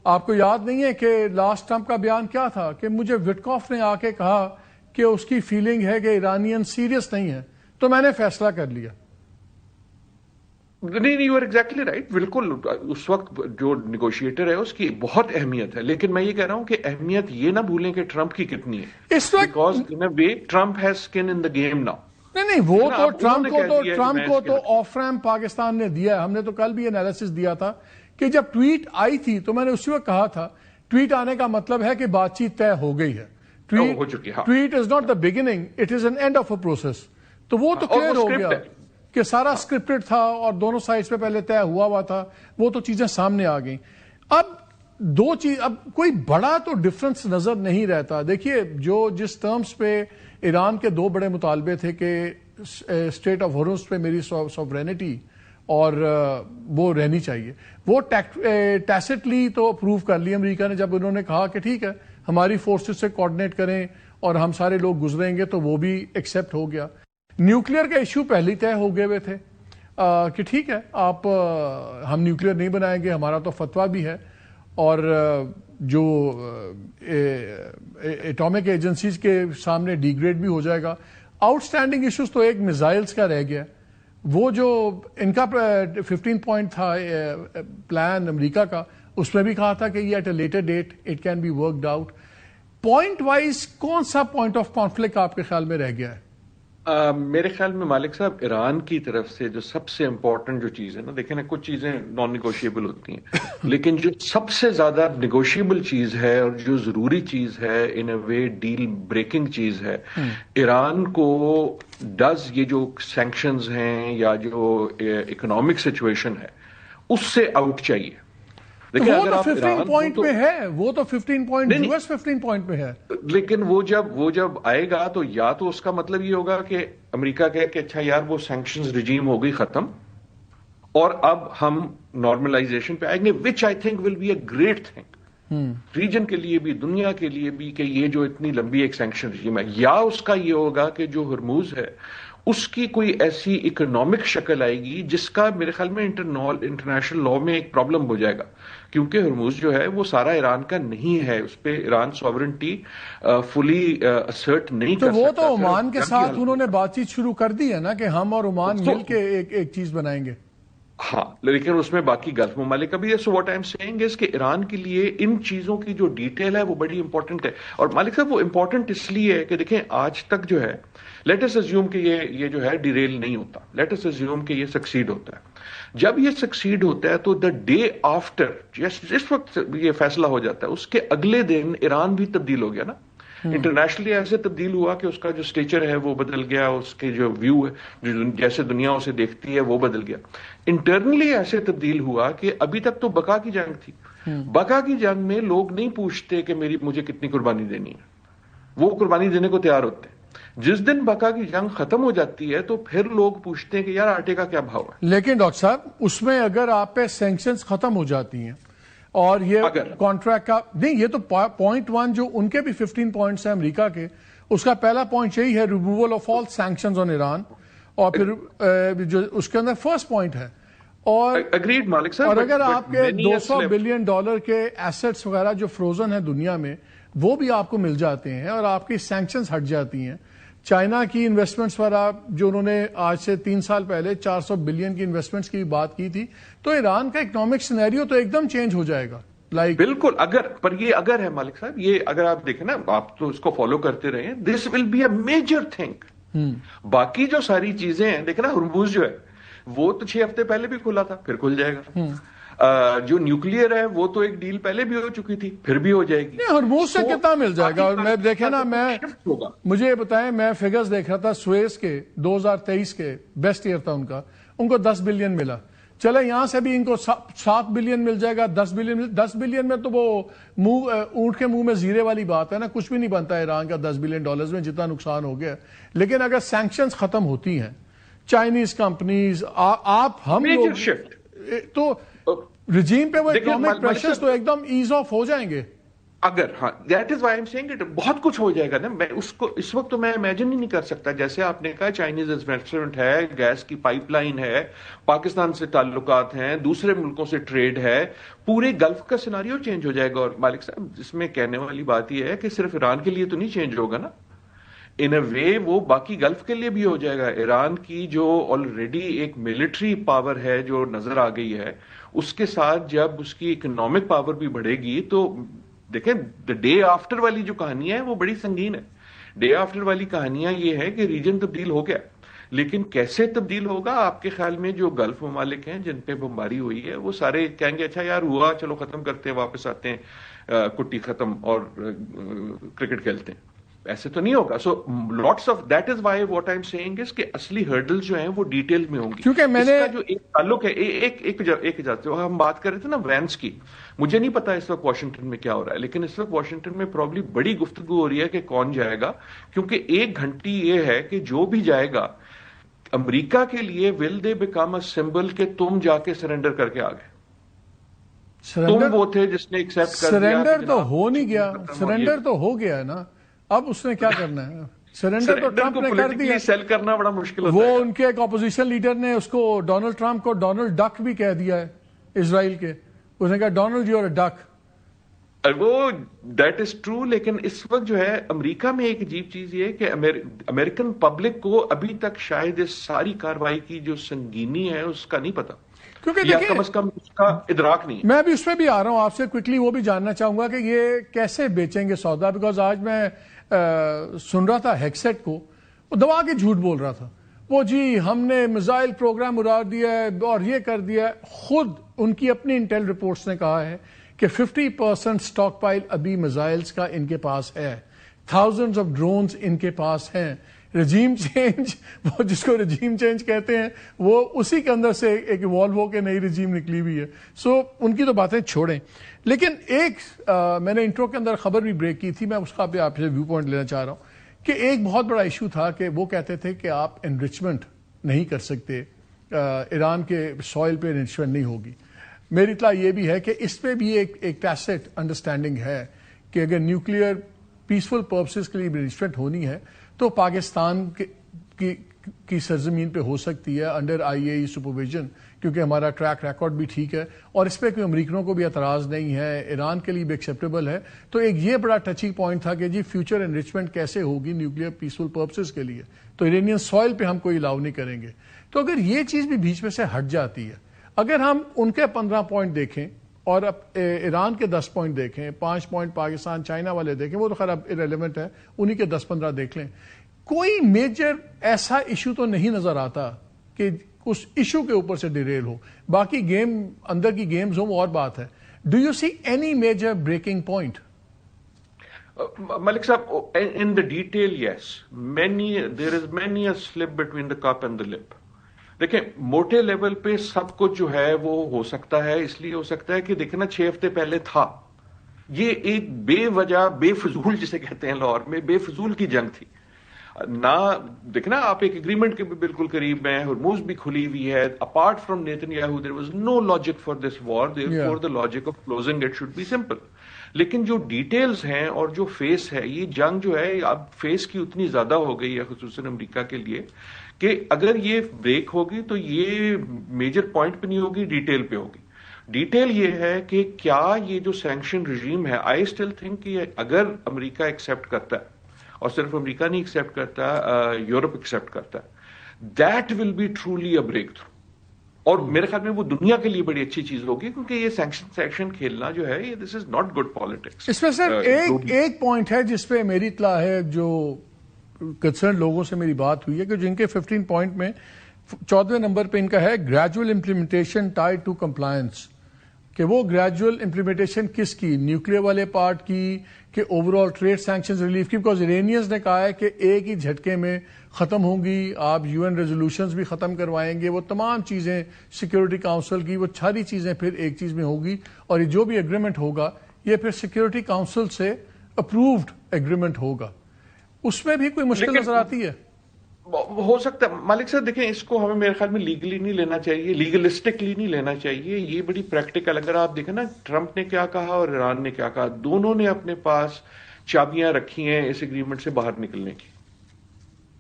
آپ کو یاد نہیں ہے کہ لاسٹ ٹرمپ کا بیان کیا تھا کہ مجھے وٹکوف نے آ کے کہا کہ اس کی فیلنگ ہے کہ ایرانین سیریس نہیں ہے، تو میں نے فیصلہ کر لیا. نہیں یو آر ایگزیکٹلی رائٹ. بالکل اس وقت جو نیگوشیٹر ہے اس کی بہت اہمیت ہے، لیکن میں یہ کہہ رہا ہوں کہ اہمیت یہ نہ بھولیں کہ ٹرمپ کی کتنی ہے. اس وقت because in a way Trump has skin in the game now. نہیں وہ تو ٹرمپ کو تو آف ریم پاکستان نے دیا ہے. ہم نے تو کل بھی انالیسس دیا تھا کہ جب ٹویٹ آئی تھی تو میں نے اسی وقت کہا تھا ٹویٹ آنے کا مطلب ہے کہ بات چیت طے ہو گئی ہے. Tweet is not the beginning, it is an and of a process. تو وہ تو کلیئر ہو گیا کہ سارا اسکرپٹڈ تھا اور دونوں سائڈز پہ پہلے طے ہوا تھا، وہ تو چیزیں سامنے آ گئیں. اب کوئی بڑا تو ڈفرنس نظر نہیں رہتا. دیکھیے جس ٹرمز پہ ایران کے دو بڑے مطالبے تھے کہ اسٹیٹ آف ہارمز پہ میری سوورینٹی اور وہ رہنی چاہیے، وہ ٹیسٹلی تو اپروو کر لی امریکہ نے جب انہوں نے کہا کہ ٹھیک ہے ہماری فورسز سے کوآرڈینیٹ کریں اور ہم سارے لوگ گزریں گے، تو وہ بھی ایکسیپٹ ہو گیا. نیوکلیر کا ایشو پہلے ہی طے ہو گئے ہوئے تھے کہ ٹھیک ہے ہم نیوکلیر نہیں بنائیں گے، ہمارا تو فتویٰ بھی ہے، اور جو ایٹامک ایجنسیز کے سامنے ڈی گریڈ بھی ہو جائے گا. آؤٹ اسٹینڈنگ ایشوز تو ایک میزائلز کا رہ گیا. وہ جو ان کا 15 پوائنٹ تھا پلان امریکہ کا، اس میں بھی کہا تھا کہ یہ at a later date it can be worked out. Point wise کون سا پوائنٹ آف کانفلکٹ آپ کے خیال میں رہ گیا ہے؟ میرے خیال میں مالک صاحب ایران کی طرف سے جو سب سے امپورٹنٹ جو چیز ہے نا، دیکھیں نا کچھ چیزیں نان نیگوشیبل ہوتی ہیں لیکن جو سب سے زیادہ نیگوشیبل چیز ہے اور جو ضروری چیز ہے ان اے وے ڈیل بریکنگ چیز ہے، ایران کو یہ جو سینکشنز ہیں یا جو اکنامک سچویشن ہے اس سے آؤٹ چاہیے. وہ تو 15 پوائنٹ پہ ہے، وہ تو 15 پوائنٹ US 15 پوائنٹ پہ ہے. لیکن وہ جب آئے گا تو یا تو اس کا مطلب یہ ہوگا کہ امریکہ کہے کہ اچھا یار وہ سینکشنز رجیم ہو گئی ختم اور اب ہم نارملائزیشن پہ آئیں گے، which I think will be a great thing region کے لیے بھی، دنیا کے لیے بھی، کہ یہ جو اتنی لمبی ایک سینکشن رجیم ہے. یا اس کا یہ ہوگا کہ جو ہرموز ہے اس کی کوئی ایسی اکنامک شکل آئے گی جس کا میرے خیال میں انٹرنیشنل لا میں ایک پرابلم ہو جائے گا، کیونکہ ہرموز جو ہے وہ سارا ایران کا نہیں ہے، اس پہ ایران سوورنٹی فلی اسرٹ نہیں کر سکتا. تو وہ تو عمان کے ساتھ انہوں نے بات چیت شروع کر دی ہے نا کہ ہم اور عمان مل کے ایک چیز بنائیں گے. ہاں لیکن اس میں باقی گلف ممالک کا بھی ہے. So what I am seeing is کہ ایران کے لیے ان چیزوں کی جو ڈیٹیل ہے وہ بڑی امپورٹنٹ ہے. اور مالک صاحب وہ امپورٹنٹ اس لیے ہے کہ دیکھیں آج تک جو ہے لیٹ اس اسیوم کہ یہ جو ہے ڈیریل نہیں ہوتا، لیٹ اس اسیوم کہ یہ سکسیڈ ہوتا ہے. جب یہ سکسیڈ ہوتا ہے تو دا ڈے آفٹر جس وقت یہ فیصلہ ہو جاتا ہے اس کے اگلے دن ایران بھی تبدیل ہو گیا نا. انٹرنیشنلی ایسے تبدیل ہوا کہ اس کا جو اسٹیچر ہے وہ بدل گیا، اس کے جو ویو ہے جیسے دنیا اسے دیکھتی ہے وہ بدل گیا. انٹرنلی ایسے تبدیل ہوا کہ ابھی تک تو بقا کی جنگ تھی. بقا کی جنگ میں لوگ نہیں پوچھتے کہ مجھے کتنی قربانی دینی ہے، وہ قربانی دینے کو تیار ہوتے ہیں. جس دن بقا کی جنگ ختم ہو جاتی ہے تو پھر لوگ پوچھتے ہیں کہ یار آٹے کا کیا بھاؤ ہے. لیکن ڈاکٹر صاحب اس میں اگر آپ پہ سینکشنز ختم ہو جاتی ہیں اور یہ کانٹریکٹ کا نہیں، یہ تو پوائنٹ 1 جو ان کے بھی 15 پوائنٹس ہیں امریکہ کے، اس کا پہلا پوائنٹ یہی ہے ریموول آف آل سینکشنز آن ایران، اور پھر جو اس کے اندر فرسٹ پوائنٹ ہے. اور اگر آپ کے $200 بلین کے ایسٹس وغیرہ جو فروزن ہیں دنیا میں وہ بھی آپ کو مل جاتے ہیں اور آپ کی سینکشنز ہٹ جاتی ہیں. چائنا کی انویسٹمنٹس پر آپ جو انہوں نے آج سے 3 سال پہلے 400 بلین کی انویسٹمنٹس کی بات کی تھی، تو ایران کا اکنامک سینیریو تو ایک دم چینج ہو جائے گا. بالکل. اگر ہے مالک صاحب، یہ اگر آپ دیکھیں نا، آپ تو اس کو فالو کرتے رہے ہیں، this will be a major thing. باقی جو ساری چیزیں ہیں دیکھیں نا، ہرموز جو ہے وہ تو 6 ہفتے پہلے بھی کھلا تھا، پھر کھل جائے گا. جو نیوکلیئر ہے وہ تو ایک ڈیل پہلے بھی ہو چکی تھی، پھر بھی ہو جائے گی. ہرموز سے کتنا مل جائے گا؟ اور میں دیکھیں نا، مجھے یہ بتائیں، میں فگرز دیکھ رہا تھا سویز کے 2023 کے بیسٹ ایئر تھا ان کو 10 بلین ملا. چلے یہاں سے بھی ان کو 7 بلین مل جائے گا. 10 بلین میں تو وہ اونٹ کے منہ میں زیرے والی بات ہے نا، کچھ بھی نہیں بنتا ایران کا $10 بلین میں جتنا نقصان ہو گیا. لیکن اگر سینکشنز ختم ہوتی ہیں، چائنیز کمپنیز ہم لوگ تو رجیم پہ وہ اکنامک پریشرز تو ایک دم ایز آف ہو جائیں گے. اگر ہاں that is why I'm seeing it بہت کچھ ہو جائے گا نا. میں اس کو اس وقت تو میں امیجن ہی نہیں کر سکتا. جیسے آپ نے کہا چائنیز انویسٹمنٹ ہے, گیس کی پائپ لائن ہے, پاکستان سے تعلقات ہیں, دوسرے ملکوں سے ٹریڈ ہے, پورے گلف کا سیناریو چینج ہو جائے گا. اور مالک صاحب اس میں کہنے والی بات یہ ہے کہ صرف ایران کے لیے تو نہیں چینج ہوگا نا, ان اے وے وہ باقی گلف کے لیے بھی ہو جائے گا. ایران کی جو آلریڈی ایک ملٹری پاور ہے جو نظر آ گئی ہے, اس کے ساتھ جب اس کی اکنامک پاور بھی بڑھے گی تو دیکھیں ڈے آفٹر والی جو کہانی ہے وہ بڑی سنگین ہے. ڈے آفٹر والی کہانیاں یہ ہے کہ ریجن تبدیل ہو گیا, لیکن کیسے تبدیل ہوگا آپ کے خیال میں؟ جو گلف ممالک ہیں جن پہ بمباری ہوئی ہے وہ سارے کہیں گے اچھا یار ہوا, چلو ختم کرتے ہیں, واپس آتے ہیں, کٹی ختم اور کرکٹ کھیلتے ہیں. ایسے تو نہیں ہوگا. So lots of that is why what I am seeing is کہ اصلی ہرڈل جو ہیں وہ ڈیٹیل میں ہوں گی. کیونکہ میں نے اس کا جو ایک تعلق ہے ایک اجازت, ہم بات کر رہے تھے نا وینس کی, مجھے نہیں پتا اس وقت واشنگٹن میں کیا ہو رہا ہے, لیکن اس وقت واشنگٹن میں پرابلی بڑی گفتگو ہو رہی ہے کہ کون جائے گا, کیونکہ ایک گھنٹی یہ ہے کہ جو بھی جائے گا امریکہ کے لیے ول دے بیکم اے سمبل کہ تم جا کے سرنڈر کر کے آ گئے. تم وہ تھے جس نے ایکسپٹ کر دیا. سرنڈر تو ہو نہیں گیا, سرنڈر تو ہو گیا نا, اب اس نے کیا کرنا ہے؟ سرنڈر تو ٹرمپ نے کر دیا. سیل کرنا بڑا مشکل ہوتا ہے. وہ ان کے ایک اپوزیشن لیڈر نے اس کو ڈونلڈ ٹرمپ کو ڈونلڈ ڈک بھی کہہ دیا ہے اسرائیل کے. اس نے کہا ڈونلڈ یو آر اے ڈک. وہ دیٹ از ٹرو, لیکن اس وقت جو ہے امریکہ میں ایک عجیب چیز یہ ہے کہ امریکن پبلک کو ابھی تک شاید اس ساری کاروائی کی جو سنگینی ہے اس کا نہیں پتا, کیونکہ یا کم از کم اس کا ادراک نہیں. میں بھی اس پہ بھی آ رہا ہوں آپ سے کوئکلی, وہ بھی جاننا چاہوں گا کہ یہ کیسے بیچیں گے سودا. بیکاز آج میں سن رہا تھا ہیکسیٹ کو, وہ دبا کے جھوٹ بول رہا تھا, وہ جی ہم نے میزائل پروگرام اڑا دیا ہے اور یہ کر دیا ہے. خود ان کی اپنی انٹیل رپورٹس نے کہا ہے کہ 50% سٹاک پائل ابھی میزائلز کا ان کے پاس ہے, تھاؤزنڈز آف ڈرونز ان کے پاس ہیں. رجیم چینج, وہ جس کو رجیم چینج کہتے ہیں, وہ اسی کے اندر سے ایک ایوالو ہو کے نئی رجیم نکلی ہوئی ہے. سو ان کی تو باتیں چھوڑیں, لیکن ایک میں نے انٹرو کے اندر خبر بھی بریک کی تھی, میں اس کا بھی آپ سے ویو پوائنٹ لینا چاہ رہا ہوں کہ ایک بہت بڑا ایشو تھا کہ وہ کہتے تھے کہ آپ انرچمنٹ نہیں کر سکتے, ایران کے سوائل پہ انرچمنٹ نہیں ہوگی. میری اطلاع یہ بھی ہے کہ اس پہ بھی ایک ٹیسٹ انڈرسٹینڈنگ ہے کہ اگر نیوکلیئر پیسفل پرپسز کے لیے انرچمنٹ ہونی ہے تو پاکستان کی سرزمین پہ ہو سکتی ہے انڈر IAEA سپرویژن, کیونکہ ہمارا ٹریک ریکارڈ بھی ٹھیک ہے اور اس پہ کوئی امریکنوں کو بھی اعتراض نہیں ہے, ایران کے لیے بھی ایکسیپٹیبل ہے. تو ایک یہ بڑا ٹچی پوائنٹ تھا کہ جی فیوچر انرچمنٹ کیسے ہوگی نیوکلیئر پیسفل پرپسز کے لیے, تو ایرانین سوائل پہ ہم کوئی الاؤ نہیں کریں گے. تو اگر یہ چیز بھی بیچ میں سے ہٹ جاتی ہے, اگر ہم ان کے 15 پوائنٹ دیکھیں اور ایران کے 10 پوائنٹ دیکھیں, 5 پوائنٹ پاکستان چائنا والے دیکھیں, وہ تو خیر اب ارریلیونٹ ہے, انہی کے 10-15 دیکھ لیں, کوئی میجر ایسا ایشو تو نہیں نظر آتا کہ اس ایشو کے اوپر سے ڈیریل ہو. باقی گیم اندر کی گیمز ہوں وہ اور بات ہے. Do you see any major breaking point? Malik sahib, in the detail yes, there is many a slip between the cup and the lip. دیکھیں موٹے لیول پہ سب کچھ جو ہے وہ ہو سکتا ہے, اس لیے ہو سکتا ہے کہ دیکھنا 6 ہفتے پہلے تھا, یہ ایک بے وجہ بے فضول جسے کہتے ہیں لاہور میں بے فضول کی جنگ تھی نہ. دیکھنا آپ ایک اگریمنٹ کے بھی بالکل قریب ہیں, ہرموز بھی کھلی ہوئی ہے. Apart from Netanyahu there was no logic for this war, therefore the logic of closing it should be simple. لیکن جو ڈیٹیلز ہیں اور جو فیس ہے, یہ جنگ جو ہے اب فیس کی اتنی زیادہ ہو گئی ہے خصوصاً امریکہ کے لیے کہ اگر یہ بریک ہوگی تو یہ میجر پوائنٹ پہ نہیں ہوگی, ڈیٹیل پہ ہوگی. ڈیٹیل یہ ہے کہ کیا یہ جو سینکشن رجیم ہے, آئی اسٹل تھنک کہ اگر امریکہ ایکسپٹ کرتا ہے, اور صرف امریکہ نہیں ایکسپٹ کرتا, یورپ ایکسپٹ کرتا ہے, that will be truly a breakthrough. اور میرے خیال میں وہ دنیا کے لیے بڑی اچھی چیز ہوگی, کیونکہ یہ سینکشن کھیلنا جو ہے یہ دس از ناٹ گڈ پالیٹکس. اس میں سر ایک پوائنٹ ہے جس پہ میری اطلاع ہے, جو کنسرن لوگوں سے میری بات ہوئی ہے, کہ جن کے 15 پوائنٹ میں 14ویں نمبر پہ ان کا ہے gradual implementation tied to compliance, کہ وہ گریجول امپلیمنٹیشن کس کی, نیوکلیئر والے پارٹ کی کہ overall trade sanctions relief کی. بیکاز ایرانیئنز نے کہا ہے کہ ایک ہی جھٹکے میں ختم ہوں گی, آپ UN ریزولوشنز بھی ختم کروائیں گے, وہ تمام چیزیں سیکیورٹی کاؤنسل کی وہ ساری چیزیں پھر ایک چیز میں ہوگی, اور یہ جو بھی ایگریمنٹ ہوگا یہ پھر سیکیورٹی کاؤنسل سے اپرووڈ ایگریمنٹ ہوگا. اس میں بھی کوئی مشکل نظر آتی ہے؟ ہو سکتا ہے مالک صاحب دیکھیں اس کو ہمیں میرے خیال میں لیگلی نہیں لینا چاہیے, لیگلسٹکلی نہیں لینا چاہیے, یہ بڑی پریکٹیکل. اگر آپ دیکھیں نا ٹرمپ نے کیا کہا اور ایران نے کیا کہا, دونوں نے اپنے پاس چابیاں رکھی ہیں اس ایگریمنٹ سے باہر نکلنے کی.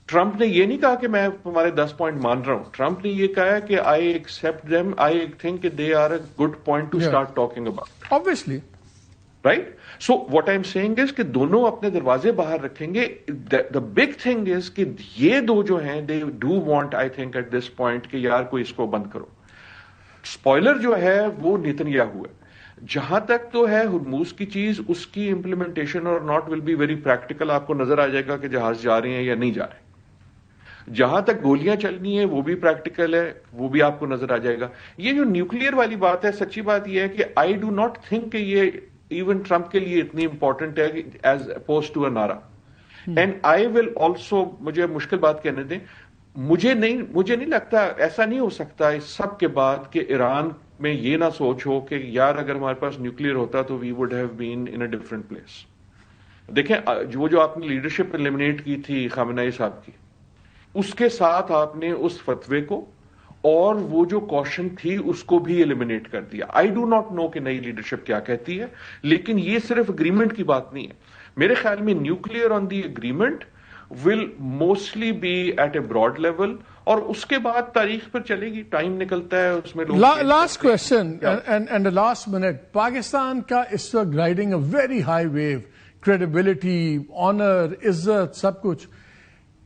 ٹرمپ نے یہ نہیں کہا کہ میں تمہارے 10 پوائنٹ مان رہا ہوں, ٹرمپ نے یہ کہا کہ I accept them, I think they are a good point to start talking about. obviously right. So what I am seeing is کہ دونوں اپنے دروازے باہر رکھیں گے. دا بگ تھنگ از کہ یہ دو جو ہیں they do want I think at this point کہ یار کوئی اس کو بند کرو. اسپوائلر جو ہے وہ نیتنیاہو ہے. جہاں تک تو ہے ہرموز کی چیز, اس کی امپلیمنٹیشن اور not will be very practical. آپ کو نظر آ جائے گا کہ جہاز جا رہے ہیں یا نہیں جا رہے. جہاں تک گولیاں چلنی ہیں وہ بھی پریکٹیکل ہے, وہ بھی آپ کو نظر آ جائے گا. یہ جو نیوکلیئر والی بات ہے, سچی بات یہ ہے کہ آئی ڈو ناٹ تھنک کہ یہ ایون ٹرمپ کے لیے اتنی امپورٹنٹ ہے ایز اپوز ٹو اے نعرہ. اینڈ آئی ول آلسو, مجھے مشکل بات کہنے دیں, مجھے نہیں لگتا, ایسا نہیں ہو سکتا اس سب کے بعد کہ ایران میں یہ نہ سوچ ہو کہ یار اگر ہمارے پاس نیوکلیئر ہوتا تو we would have been in a different place. دیکھیں جو آپ نے لیڈرشپ ایلیمنیٹ کی تھی خامنہ ای صاحب کی, اس کے ساتھ آپ نے اس فتوے کو اور وہ جو کوشن تھی اس کو بھی ایلیمنیٹ کر دیا. آئی ڈو ناٹ نو کہ نئی لیڈرشپ کیا کہتی ہے, لیکن یہ صرف اگریمنٹ کی بات نہیں ہے. میرے خیال میں nuclear on the agreement will mostly be at a broad level, اور اس کے بعد تاریخ پر چلے گی, ٹائم نکلتا ہے اس میں. Last question and last minute, Pakistan کا اس وقت riding a very high wave, credibility, honour, عزت, سب کچھ.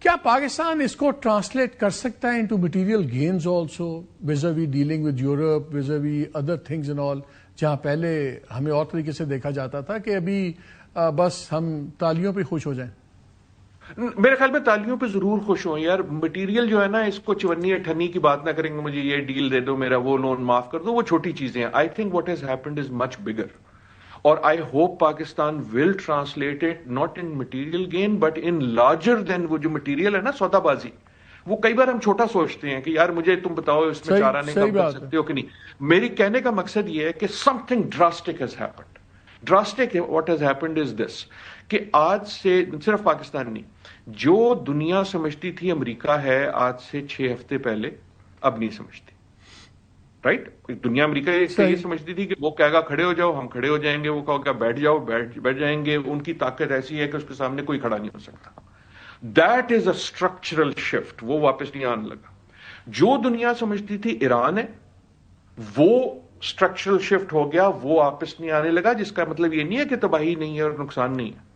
کیا پاکستان اس کو ٹرانسلیٹ کر سکتا ہے into material gains also vis-a-vis dealing with Europe, vis-a-vis other things and all, جہاں پہلے ہمیں اور طریقے سے دیکھا جاتا تھا کہ ابھی بس ہم تالیوں پہ خوش ہو جائیں؟ میرے خیال میں تالیوں پہ ضرور خوش ہوں یار. مٹیریل جو ہے نا, اس کو چونی اٹھنی کی بات نہ کریں گے, مجھے یہ ڈیل دے دو, میرا وہ لون معاف کر دو, وہ چھوٹی چیزیں ہیں. I think what has happened is much bigger, اور I hope Pakistan will translate it not in material gain but in larger than. وہ جو مٹیریل ہے نا سودا بازی, وہ کئی بار ہم چھوٹا سوچتے ہیں کہ یار مجھے تم بتاؤ اس میں 4 آنے کم کر سکتے ہو کہ نہیں. میری کہنے کا مقصد یہ ہے کہ something drastic has happened. Drastic what has happened is this کہ آج سے صرف پاکستان نہیں, جو دنیا سمجھتی تھی امریکہ ہے آج سے 6 ہفتے پہلے اب نہیں سمجھتی. رائٹ, دنیا امریکہ یہ سمجھتی تھی کہ وہ کہے گا کھڑے ہو جاؤ, ہم کھڑے ہو جائیں گے, وہ کہے گا بیٹھ جاؤ, بیٹھ جائیں گے. ان کی طاقت ایسی ہے کہ اس کے سامنے کوئی کھڑا نہیں ہو سکتا. That is a structural shift, وہ واپس نہیں آنے لگا. جو دنیا سمجھتی تھی ایران ہے, وہ اسٹرکچرل شفٹ ہو گیا, وہ واپس نہیں آنے لگا. جس کا مطلب یہ نہیں ہے کہ تباہی نہیں ہے اور نقصان نہیں ہے,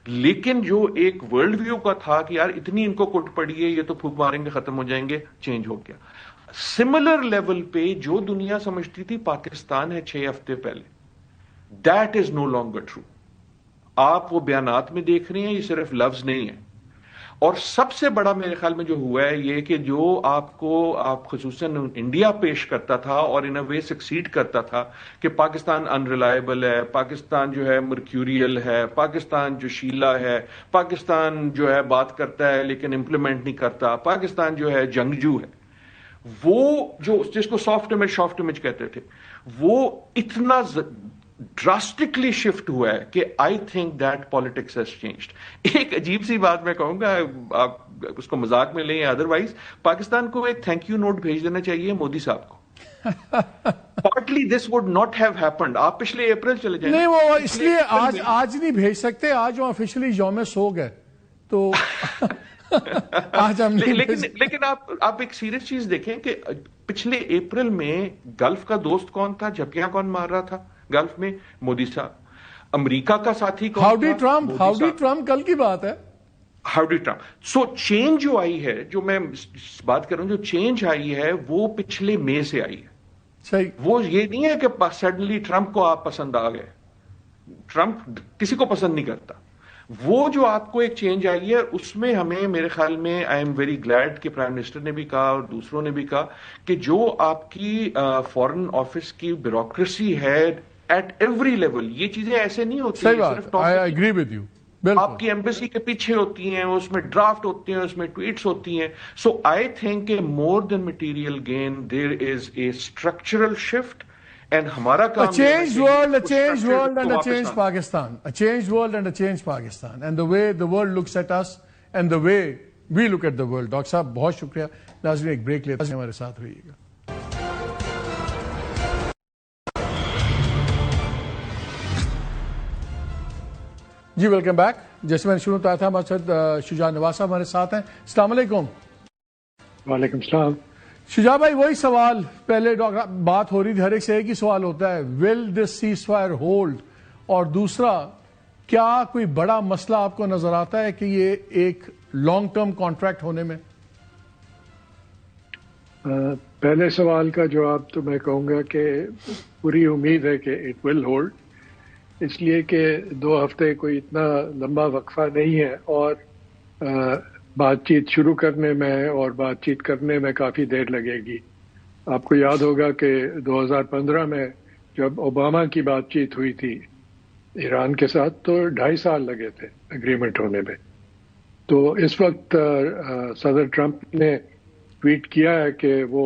لیکن جو ایک ورلڈ ویو کا تھا کہ یار اتنی ان کو کٹ پڑی ہے, یہ تو پھونک ماریں گے ختم ہو جائیں گے, چینج ہو گیا. سملر لیول پہ جو دنیا سمجھتی تھی پاکستان ہے 6 ہفتے پہلے, that is no longer true. آپ وہ بیانات میں دیکھ رہے ہیں, یہ صرف لفظ نہیں ہے. اور سب سے بڑا میرے خیال میں جو ہوا ہے یہ کہ جو آپ خصوصاً انڈیا پیش کرتا تھا اور ان اے وے سکسیڈ کرتا تھا کہ پاکستان ان ریلائبل ہے, پاکستان جو ہے مرکیوریل ہے, پاکستان جو شیلا ہے, پاکستان جو ہے بات کرتا ہے لیکن امپلیمنٹ نہیں کرتا, پاکستان جو ہے جنگجو ہے, وہ جو جس کو سافٹ امیج کہتے تھے, وہ اتنا ڈراسٹکلی شفٹ ہوا ہے کہ I think that politics has changed. ایک عجیب سی بات میں کہوں گا, آپ اس کو مذاق میں لیں یا ادروائز, پاکستان کو ایک تھینک یو نوٹ بھیج دینا چاہیے مودی صاحب کو. Partly this would not have happened. آپ پچھلے اپریل چلے جائیں. نہیں, وہ اس لیے آج نہیں بھیج سکتے, آج وہ آفیشلی یوم سوگ ہے تو آج ہم لیکن آپ ایک سیریس چیز دیکھیں کہ پچھلے اپریل میں گلف کا دوست کون تھا, جھپکیاں کون مار رہا تھا گلف میں؟ مودی صاحب. امریکہ کا ساتھی کون تھا؟ ہاؤڈی ٹرمپ کل کی بات ہے. ہاؤڈی ٹرمپ. سو چینج جو آئی ہے, جو میں بات کر رہا ہوں, جو چینج آئی ہے وہ پچھلے مئی سے آئی ہے. صحیح. وہ یہ نہیں ہے کہ سڈنلی ٹرمپ کو آپ پسند آ گئے. ٹرمپ کسی کو پسند نہیں کرتا. وہ جو آپ کو ایک چینج آئی ہے اس میں ہمیں, میرے خیال میں, آئی ایم ویری گلیڈ کہ پرائم منسٹر نے بھی کہا اور دوسروں نے بھی کہا کہ جو آپ کی فارن آفس کی بیوروکریسی ہے ایٹ ایوری لیول, یہ چیزیں ایسے نہیں ہوتی. صحیح بات, I agree with you. آپ کی ایمبیسی کے پیچھے ہوتی ہیں, اس میں ڈرافٹ ہوتے ہیں, اس میں ٹویٹس ہوتی ہیں. سو آئی تھنک کہ more than material gain there is a structural shift. And ہمارا کام a changed world and a changed Pakistan. A changed world and a changed Pakistan. And the way the world looks at us and the way we look at the world. Doctor صاحب بہت شکریہ. ناظرین ایک break لیتے ہیں, ہمارے ساتھ رہیے گا. جی ویلکم بیک. جیسے میں نے شروع کیا تھا, ہمارے ساتھ شجاع نواز صاحب ہمارے ساتھ ہیں. السلام علیکم. وعلیکم السلام. شجاع بھائی, وہی سوال پہلے بات ہو رہی تھی, ہر ایک سے ایک ہی سوال ہوتا ہے, ول دس سیز فائر ہولڈ, اور دوسرا کیا کوئی بڑا مسئلہ آپ کو نظر آتا ہے کہ یہ ایک لانگ ٹرم کانٹریکٹ ہونے میں؟ پہلے سوال کا جواب تو میں کہوں گا کہ پوری امید ہے کہ اٹ ول ہولڈ, اس لیے کہ 2 ہفتے کوئی اتنا لمبا وقفہ نہیں ہے, اور بات چیت شروع کرنے میں اور بات چیت کرنے میں کافی دیر لگے گی. آپ کو یاد ہوگا کہ 2015 میں جب اوباما کی بات چیت ہوئی تھی ایران کے ساتھ تو 2.5 سال لگے تھے اگریمنٹ ہونے میں. تو اس وقت صدر ٹرمپ نے ٹویٹ کیا ہے کہ وہ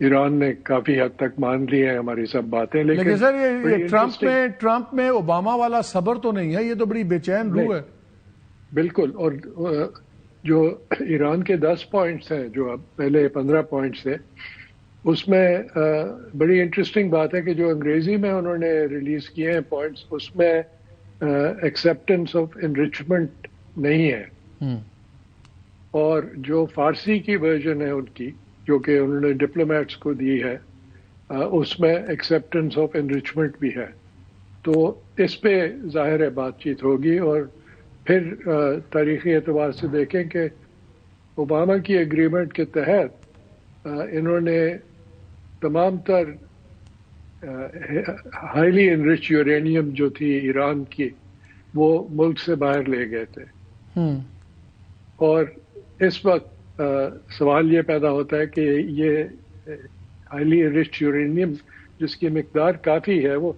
ایران نے کافی حد تک مان لی ہے ہماری سب باتیں, لیکن سر یہ ٹرمپ میں اوباما والا صبر تو نہیں ہے, یہ تو بڑی بے چین روح ہے. بالکل. اور جو ایران کے 10 پوائنٹس ہیں جو اب پہلے 15 پوائنٹس تھے, اس میں بڑی انٹرسٹنگ بات ہے کہ جو انگریزی میں انہوں نے ریلیز کیے ہیں پوائنٹس, اس میں ایکسیپٹنس آف انریچمنٹ نہیں ہے, اور جو فارسی کی ورژن ہے ان کی جو کہ انہوں نے ڈپلومیٹس کو دی ہے, اس میں ایکسیپٹنس آف انریچمنٹ بھی ہے. تو اس پہ ظاہر ہے بات چیت ہوگی. اور پھر تاریخی اعتبار سے دیکھیں کہ اوباما کی ایگریمنٹ کے تحت انہوں نے تمام تر ہائیلی انرچ یورینیم جو تھی ایران کی وہ ملک سے باہر لے گئے تھے. اور اس وقت سوال یہ پیدا ہوتا ہے کہ یہ ہائیلی انرچ یورینیم جس کی مقدار کافی ہے, وہ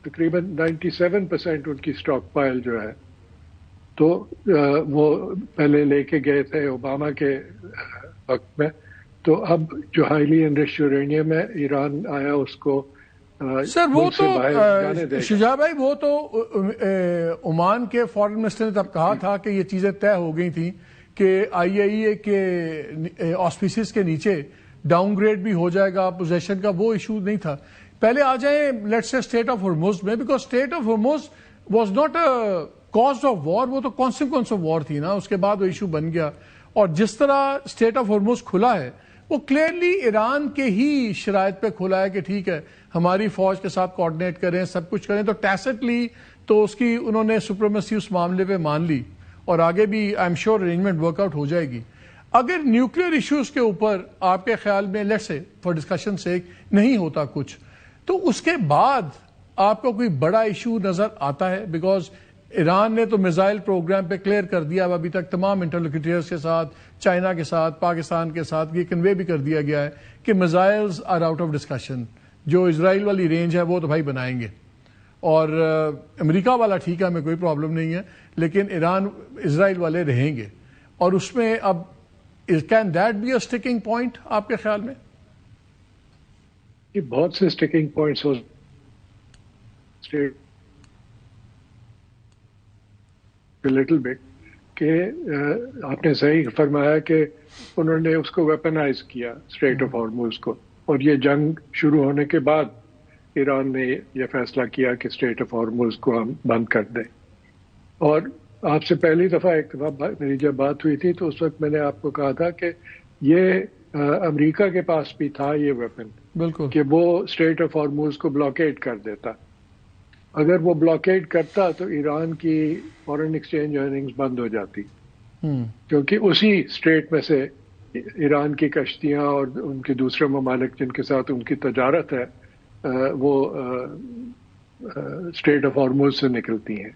تقریباً 97% ان کی سٹاک پائل جو ہے, تو وہ پہلے لے کے گئے تھے اوباما کے وقت میں. تو اب جو ہائیلی انرچ یورینیم ہے ایران آیا اس کو سر وہ تو شجاع بھائی وہ تو عمان کے فارن منسٹر نے تب کہا تھا کہ یہ چیزیں طے ہو گئی تھیں کہ IAEA کے آسپیسز کے نیچے ڈاؤن گریڈ بھی ہو جائے گا پوزیشن کا, وہ ایشو نہیں تھا. پہلے آ جائیں let's say strait of Hormuz میں, because strait of Hormuz was not a cause of war, وہ تو کانسیکوینس آف وار تھی نا, اس کے بعد وہ ایشو بن گیا. اور جس طرح اسٹیٹ آف ہرمز کھلا ہے وہ کلیئرلی ایران کے ہی شرائط پہ کھلا ہے کہ ٹھیک ہے ہماری فوج کے ساتھ کوآرڈینیٹ کریں, سب کچھ کریں. تو ٹیسٹلی تو اس کی انہوں نے سپریمیسی اس معاملے پہ مان لی, اور آگے بھی I am sure arrangement work out ہو جائے گی. اگر نیوکلیئر ایشوز کے اوپر آپ کے خیال میں لیٹس سے فار ڈسکشن سے نہیں ہوتا کچھ, تو اس کے بعد آپ کو کوئی بڑا ایشو نظر آتا ہے؟ بیکاز ایران نے تو میزائل پروگرام پہ کلیئر کر دیا ابھی تک تمام انٹرلوکیٹرز کے ساتھ, چائنا کے ساتھ, پاکستان کے ساتھ, یہ کنوے بھی کر دیا گیا ہے کہ missiles are out of discussion. جو اسرائیل والی رینج ہے وہ تو بھائی بنائیں گے, اور امریکہ والا ٹھیک ہے ہمیں کوئی پرابلم نہیں ہے, لیکن ایران اسرائیل والے رہیں گے. اور اس میں اب can that be a sticking point آپ کے خیال میں؟ یہ بہت سے اسٹیکنگ پوائنٹس ہو لٹل بٹ کہ آپ نے صحیح فرمایا کہ انہوں نے اس کو ویپنائز کیا اسٹریٹ آف ہارموز کو, اور یہ جنگ شروع ہونے کے بعد ایران نے یہ فیصلہ کیا کہ اسٹریٹ آف ہارموز کو ہم بند کر دیں. اور آپ سے پہلی دفعہ ایک دفعہ میری جب بات ہوئی تھی تو اس وقت میں نے آپ کو کہا تھا کہ یہ امریکہ کے پاس بھی تھا یہ ویپن, بالکل, کہ وہ اسٹریٹ آف ہارموز کو بلاکیڈ کر دیتا. اگر وہ بلاکیڈ کرتا تو ایران کی فارن ایکسچینج ارننگز بند ہو جاتی, کیونکہ اسی اسٹریٹ میں سے ایران کی کشتیاں اور ان کے دوسرے ممالک جن کے ساتھ ان کی تجارت ہے وہ اسٹریٹ آف ہارموز سے نکلتی ہیں.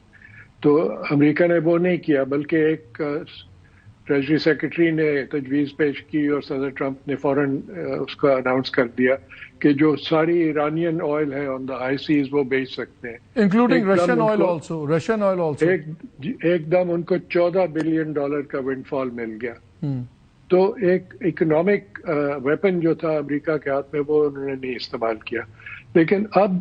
تو امریکہ نے وہ نہیں کیا, بلکہ ایک ٹریجری سیکرٹری نے تجویز پیش کی اور صدر ٹرمپ نے فوراً اس کا اناؤنس کر دیا کہ جو ساری ایرانین آئل ہے آن دا ہائی سیز وہ بیچ سکتے ہیں, انکلوڈنگ رشین آئل آلسو. ایک دم ان کو $14 بلین کا ونڈ فال مل گیا. تو ایک اکنامک ویپن جو تھا امریکہ کے ہاتھ میں وہ انہوں نے نہیں استعمال کیا. لیکن اب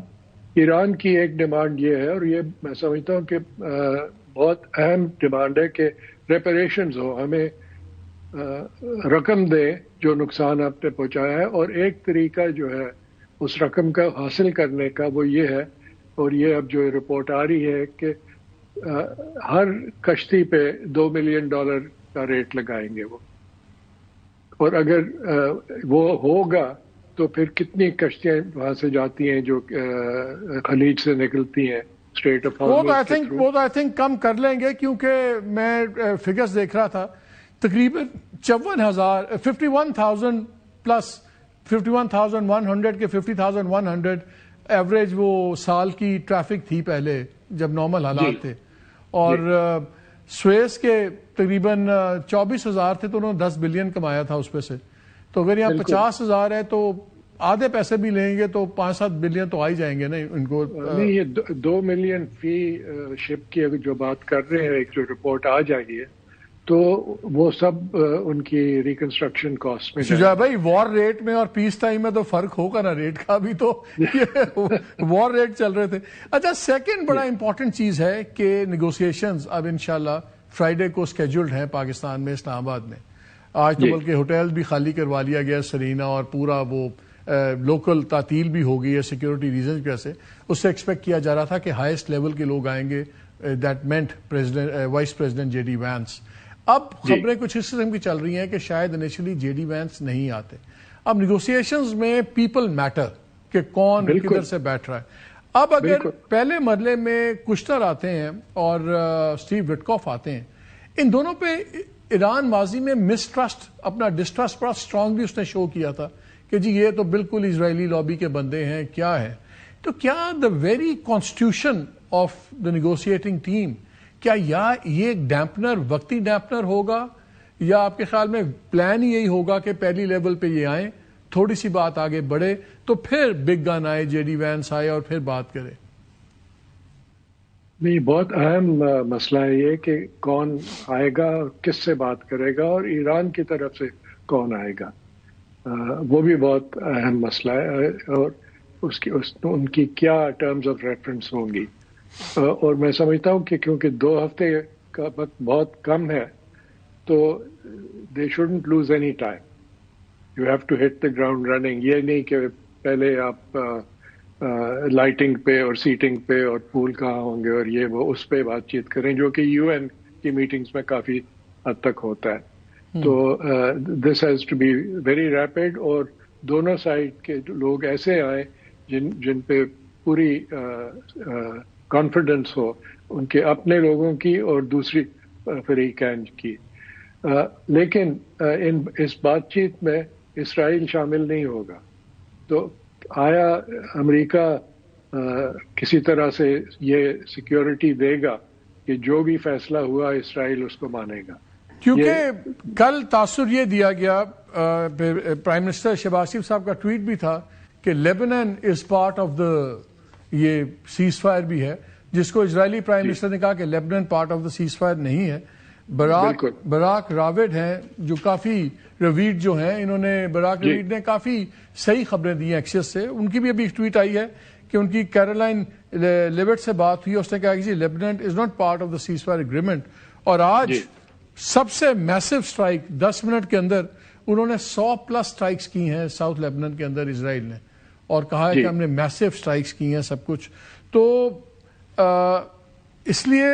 ایران کی ایک ڈیمانڈ یہ ہے, اور یہ میں سمجھتا ہوں کہ بہت اہم ڈیمانڈ ہے, کہ ریپریشنز ہو, ہمیں رقم دے جو نقصان آپ نے پہنچایا ہے, اور ایک طریقہ جو ہے اس رقم کا حاصل کرنے کا وہ یہ ہے, اور یہ اب جو رپورٹ آ رہی ہے کہ ہر کشتی پہ $2 ملین کا ریٹ لگائیں گے وہ, اور اگر وہ ہوگا تو پھر کتنی کشتیاں وہاں سے جاتی ہیں جو خلیج سے نکلتی ہیں اسٹریٹ آف ہارمز. وہ تو آئی تھنک کم کر لیں گے, کیونکہ میں فگرز دیکھ رہا تھا تقریباً 51,000 پلس 51,100 کے 50,100 ایوریج وہ سال کی ٹریفک تھی پہلے جب نارمل حالات تھے, اور سویس کے تقریباً 24,000 تھے تو انہوں نے 10 بلین کمایا تھا اس پہ سے. تو اگر یہاں 50,000 ہے تو آدھے پیسے بھی لیں گے تو 5-7 بلین تو آ ہی جائیں گے نا ان کو. نہیں, یہ 2 ملین فی شپ کی اگر جو بات کر رہے ہیں, ایک جو رپورٹ آ جائے ہے تو وہ سب ان کی ریکنسٹرکشن کاسٹ میں. شجاع بھائی, وار ریٹ میں اور پیس ٹائم میں تو فرق ہوگا نا ریٹ کا بھی, تو وار ریٹ چل رہے تھے. اچھا, سیکنڈ بڑا امپورٹنٹ چیز ہے کہ نیگوسیشنز اب انشاءاللہ فرائیڈے کو اسکیجولڈ ہیں پاکستان میں اسلام آباد میں. آج تو بلکہ ہوٹل بھی خالی کروا لیا گیا سرینا, اور پورا وہ لوکل تعطیل بھی ہو گئی ہے سیکورٹی ریزنز کی وجہ سے. اس سے ایکسپیکٹ کیا جا رہا تھا کہ ہائیسٹ لیول کے لوگ آئیں گے, that meant vice president J D Vance. اب خبریں کچھ اس قسم کی چل رہی ہیں کہ شاید انیشلی جے ڈی وینس نہیں آتے. اب نیگوسیشنز میں پیپل میٹر کہ کون کدھر سے بیٹھ رہا ہے. اب اگر پہلے مرحلے میں کشتر آتے ہیں اور اسٹیو وٹکاف آتے ہیں, ان دونوں پہ ایران ماضی میں مسٹرسٹ, اپنا ڈسٹرسٹ بڑا اسٹرانگلی اس نے شو کیا تھا کہ جی یہ تو بالکل اسرائیلی لابی کے بندے ہیں, کیا ہے. تو کیا the very constitution of the negotiating team, کیا یہ ایک ڈیمپنر, وقتی ڈیمپنر ہوگا, یا آپ کے خیال میں پلان ہی یہی ہوگا کہ پہلی لیول پہ یہ آئیں, تھوڑی سی بات آگے بڑھے تو پھر بگ گن آئے, جے ڈی وینس آئے اور پھر بات کرے؟ نہیں, بہت اہم مسئلہ ہے یہ کہ کون آئے گا, کس سے بات کرے گا, اور ایران کی طرف سے کون آئے گا. وہ بھی بہت اہم مسئلہ ہے, اور ان کی کیا ٹرمز آف ریفرنس ہوں گی. اور میں سمجھتا ہوں کہ کیونکہ 2 ہفتے کا وقت بہت کم ہے تو they shouldn't lose any time. You have to hit the ground running. یہ نہیں کہ پہلے آپ لائٹنگ پہ اور سیٹنگ پہ اور پول کہاں ہوں گے اور یہ وہ اس پہ بات چیت کریں, جو کہ یو این کی میٹنگز میں کافی حد تک ہوتا ہے. تو this has to be very rapid, اور دونوں سائڈ کے لوگ ایسے آئیں جن پہ پوری کانفیڈنس ہو, ان کے اپنے لوگوں کی اور دوسری فریقین کی. لیکن اس بات چیت میں اسرائیل شامل نہیں ہوگا. تو آیا امریکہ کسی طرح سے یہ سیکیورٹی دے گا کہ جو بھی فیصلہ ہوا اسرائیل اس کو مانے گا؟ کیونکہ کل تاثر یہ دیا گیا, پرائم منسٹر شہباز شریف صاحب کا ٹویٹ بھی تھا کہ لیبنان از پارٹ آف دا, یہ سیز فائر بھی ہے, جس کو اسرائیلی پرائم منسٹر نے کہا کہ Lebanon part of the cease fire نہیں ہے. براک راوڈ ہیں جو کافی رویڈ جو ہیں, انہوں نے براک رویڈ نے کافی صحیح خبریں دی ہیں ایکسیس سے. ان کی بھی ابھی ایک ٹویٹ آئی ہے کہ ان کی کیرولائن لیوٹ سے بات ہوئی, اس نے کہا کہ جی Lebanon is not part of the ceasefire agreement. اور آج سب سے میسو اسٹرائک 10 منٹ کے اندر انہوں نے 100+ اسٹرائکس کی ہیں ساؤتھ لیبنان کے اندر اسرائیل نے, اور کہا ہے کہ ہم نے میسو اسٹرائکس کی ہیں سب کچھ. تو اس لیے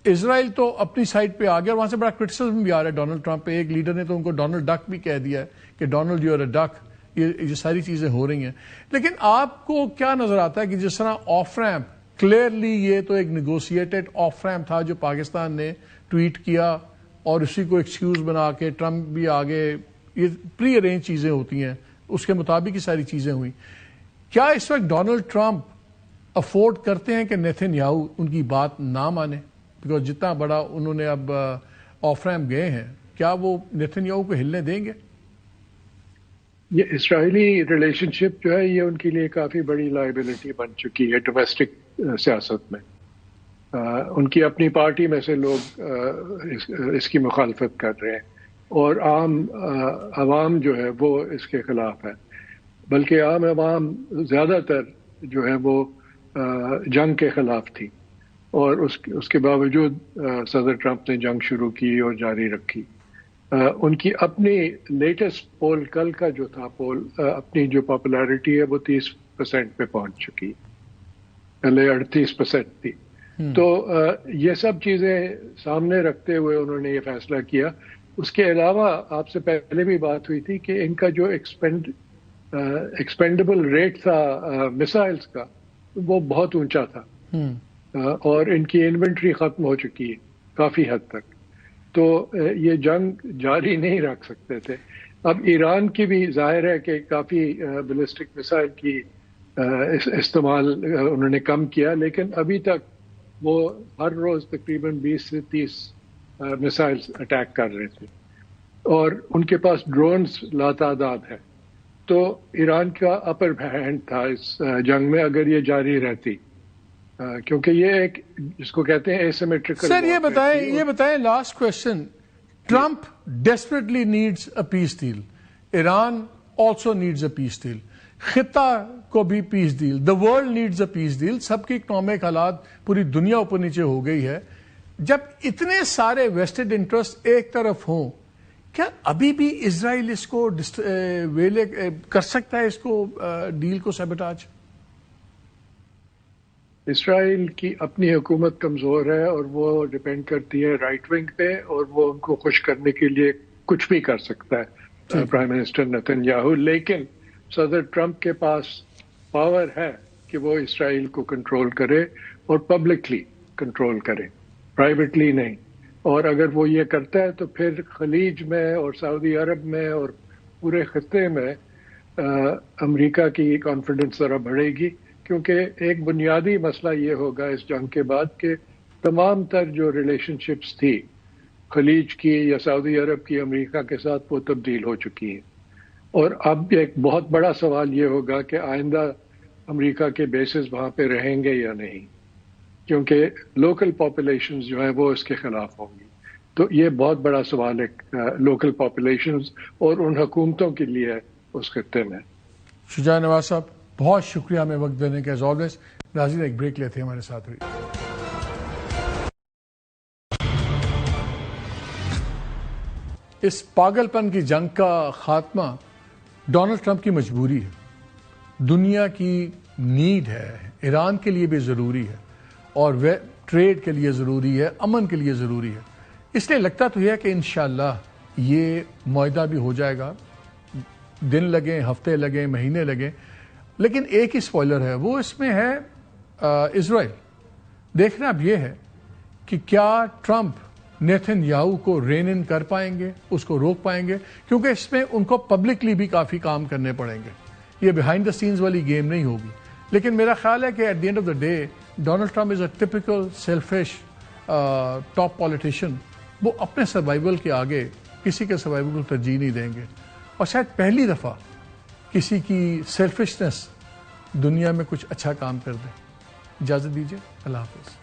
اسرائیل تو اپنی سائڈ پہ آ گیا, اور وہاں سے بڑا کرٹیسزم بھی آ رہا ہے ڈونلڈ ٹرمپ پہ. ایک لیڈر نے تو ان کو ڈونلڈ ڈک بھی کہہ دیا ہے کہ ڈونلڈ یو آر اے ڈک. یہ ساری چیزیں ہو رہی ہیں. لیکن آپ کو کیا نظر آتا ہے کہ جس طرح آف ریمپ, کلیئرلی یہ تو ایک نیگوشیٹڈ آف ریمپ تھا جو پاکستان نے ٹویٹ کیا, اور اسی کو ایکسکیوز بنا کے ٹرمپ بھی آگے, یہ پری ارینج چیزیں ہوتی ہیں, اس کے مطابق ہی ساری چیزیں ہوئی. کیا اس وقت ڈونلڈ ٹرمپ افورڈ کرتے ہیں کہ نیتن یاہو ان کی بات نہ مانے؟ بیکاز جتنا بڑا انہوں نے اب آف ریمپ گئے ہیں, کیا وہ نیتن یاہو کو ہلنے دیں گے؟ یہ اسرائیلی ریلیشن شپ جو ہے یہ ان کے لیے کافی بڑی لائبلٹی بن چکی ہے ڈومیسٹک سیاست میں. ان کی اپنی پارٹی میں سے لوگ اس کی مخالفت کر رہے ہیں, اور عوام جو ہے وہ اس کے خلاف ہے. بلکہ عام عوام زیادہ تر جو ہے وہ جنگ کے خلاف تھی. اور اس کے باوجود صدر ٹرمپ نے جنگ شروع کی اور جاری رکھی. ان کی اپنی لیٹسٹ پول کل کا جو تھا پول، اپنی جو پاپولیرٹی ہے وہ 30% پہ پہنچ چکی، پہلے 38% تھی. تو یہ سب چیزیں سامنے رکھتے ہوئے انہوں نے یہ فیصلہ کیا. اس کے علاوہ آپ سے پہلے بھی بات ہوئی تھی کہ ان کا جو ایکسپینڈیبل ریٹ تھا میسائلز کا وہ بہت اونچا تھا، اور ان کی انوینٹری ختم ہو چکی ہے کافی حد تک، تو یہ جنگ جاری نہیں رکھ سکتے تھے. اب ایران کی بھی ظاہر ہے کہ کافی بیلسٹک میسائل کی استعمال انہوں نے کم کیا، لیکن ابھی تک وہ ہر روز تقریباً 20 سے 30 میسائلز اٹیک کر رہے تھے، اور ان کے پاس ڈرونز لاتعداد ہے. تو ایران کا اپر ہینڈ تھا اس جنگ میں اگر یہ جاری رہتی، کیونکہ یہ ایک جس کو کہتے ہیں ایسیمیٹرکل. سر یہ بتائیں last question, Trump desperately needs a peace deal, Iran also needs a peace deal, خطہ کو بھی peace deal, the world needs a peace deal. سب کی اکنامک حالات پوری دنیا اوپر نیچے ہو گئی ہے. جب اتنے سارے ویسٹڈ انٹرسٹ ایک طرف ہوں، کیا ابھی بھی اسرائیل اس کو کر سکتا ہے اس کو ڈیل کو سیبوٹاج؟ اسرائیل کی اپنی حکومت کمزور ہے اور وہ ڈپینڈ کرتی ہے رائٹ ونگ پہ، اور وہ ان کو خوش کرنے کے لیے کچھ بھی کر سکتا ہے پرائم منسٹر نتن یاہو. لیکن صدر ٹرمپ کے پاس پاور ہے کہ وہ اسرائیل کو کنٹرول کرے اور پبلکلی کنٹرول کرے، پرائیویٹلی نہیں. اور اگر وہ یہ کرتا ہے تو پھر خلیج میں اور سعودی عرب میں اور پورے خطے میں امریکہ کی کانفیڈنس ذرا بڑھے گی، کیونکہ ایک بنیادی مسئلہ یہ ہوگا اس جنگ کے بعد کہ تمام تر جو ریلیشن شپس تھی خلیج کی یا سعودی عرب کی امریکہ کے ساتھ وہ تبدیل ہو چکی ہیں. اور اب ایک بہت بڑا سوال یہ ہوگا کہ آئندہ امریکہ کے بیسز وہاں پہ رہیں گے یا نہیں، کیونکہ لوکل پاپولیشنز جو ہیں وہ اس کے خلاف ہوں گی. تو یہ بہت بڑا سوال ہے لوکل پاپولیشنز اور ان حکومتوں کے لیے اس خطے میں. شجاع نواز صاحب بہت شکریہ ہمیں وقت دینے کے ایز آلویز. ناظرین ایک بریک لیتے ہیں، ہمارے ساتھ ہوئی. اس پاگل پن کی جنگ کا خاتمہ ڈونلڈ ٹرمپ کی مجبوری ہے، دنیا کی نیڈ ہے، ایران کے لیے بھی ضروری ہے، اور ٹریڈ کے لیے ضروری ہے، امن کے لیے ضروری ہے. اس لیے لگتا تو یہ ہے کہ انشاءاللہ یہ معاہدہ بھی ہو جائے گا، دن لگیں، ہفتے لگیں، مہینے لگیں. لیکن ایک ہی سپوائلر ہے، وہ اس میں ہے اسرائیل. دیکھنا اب یہ ہے کہ کیا ٹرمپ نیتن یاہو کو رین ان کر پائیں گے، اس کو روک پائیں گے، کیونکہ اس میں ان کو پبلکلی بھی کافی کام کرنے پڑیں گے. یہ بیہائنڈ دا سینز والی گیم نہیں ہوگی. لیکن میرا خیال ہے کہ at the end of the day Donald Trump is a typical selfish top politician. وہ اپنے سروائیول کے آگے کسی کے سروائیول کو ترجیح نہیں دیں گے، اور شاید پہلی دفعہ کسی کی سیلفشنس دنیا میں کچھ اچھا کام کر دیں. اجازت دیجیے، اللہ حافظ.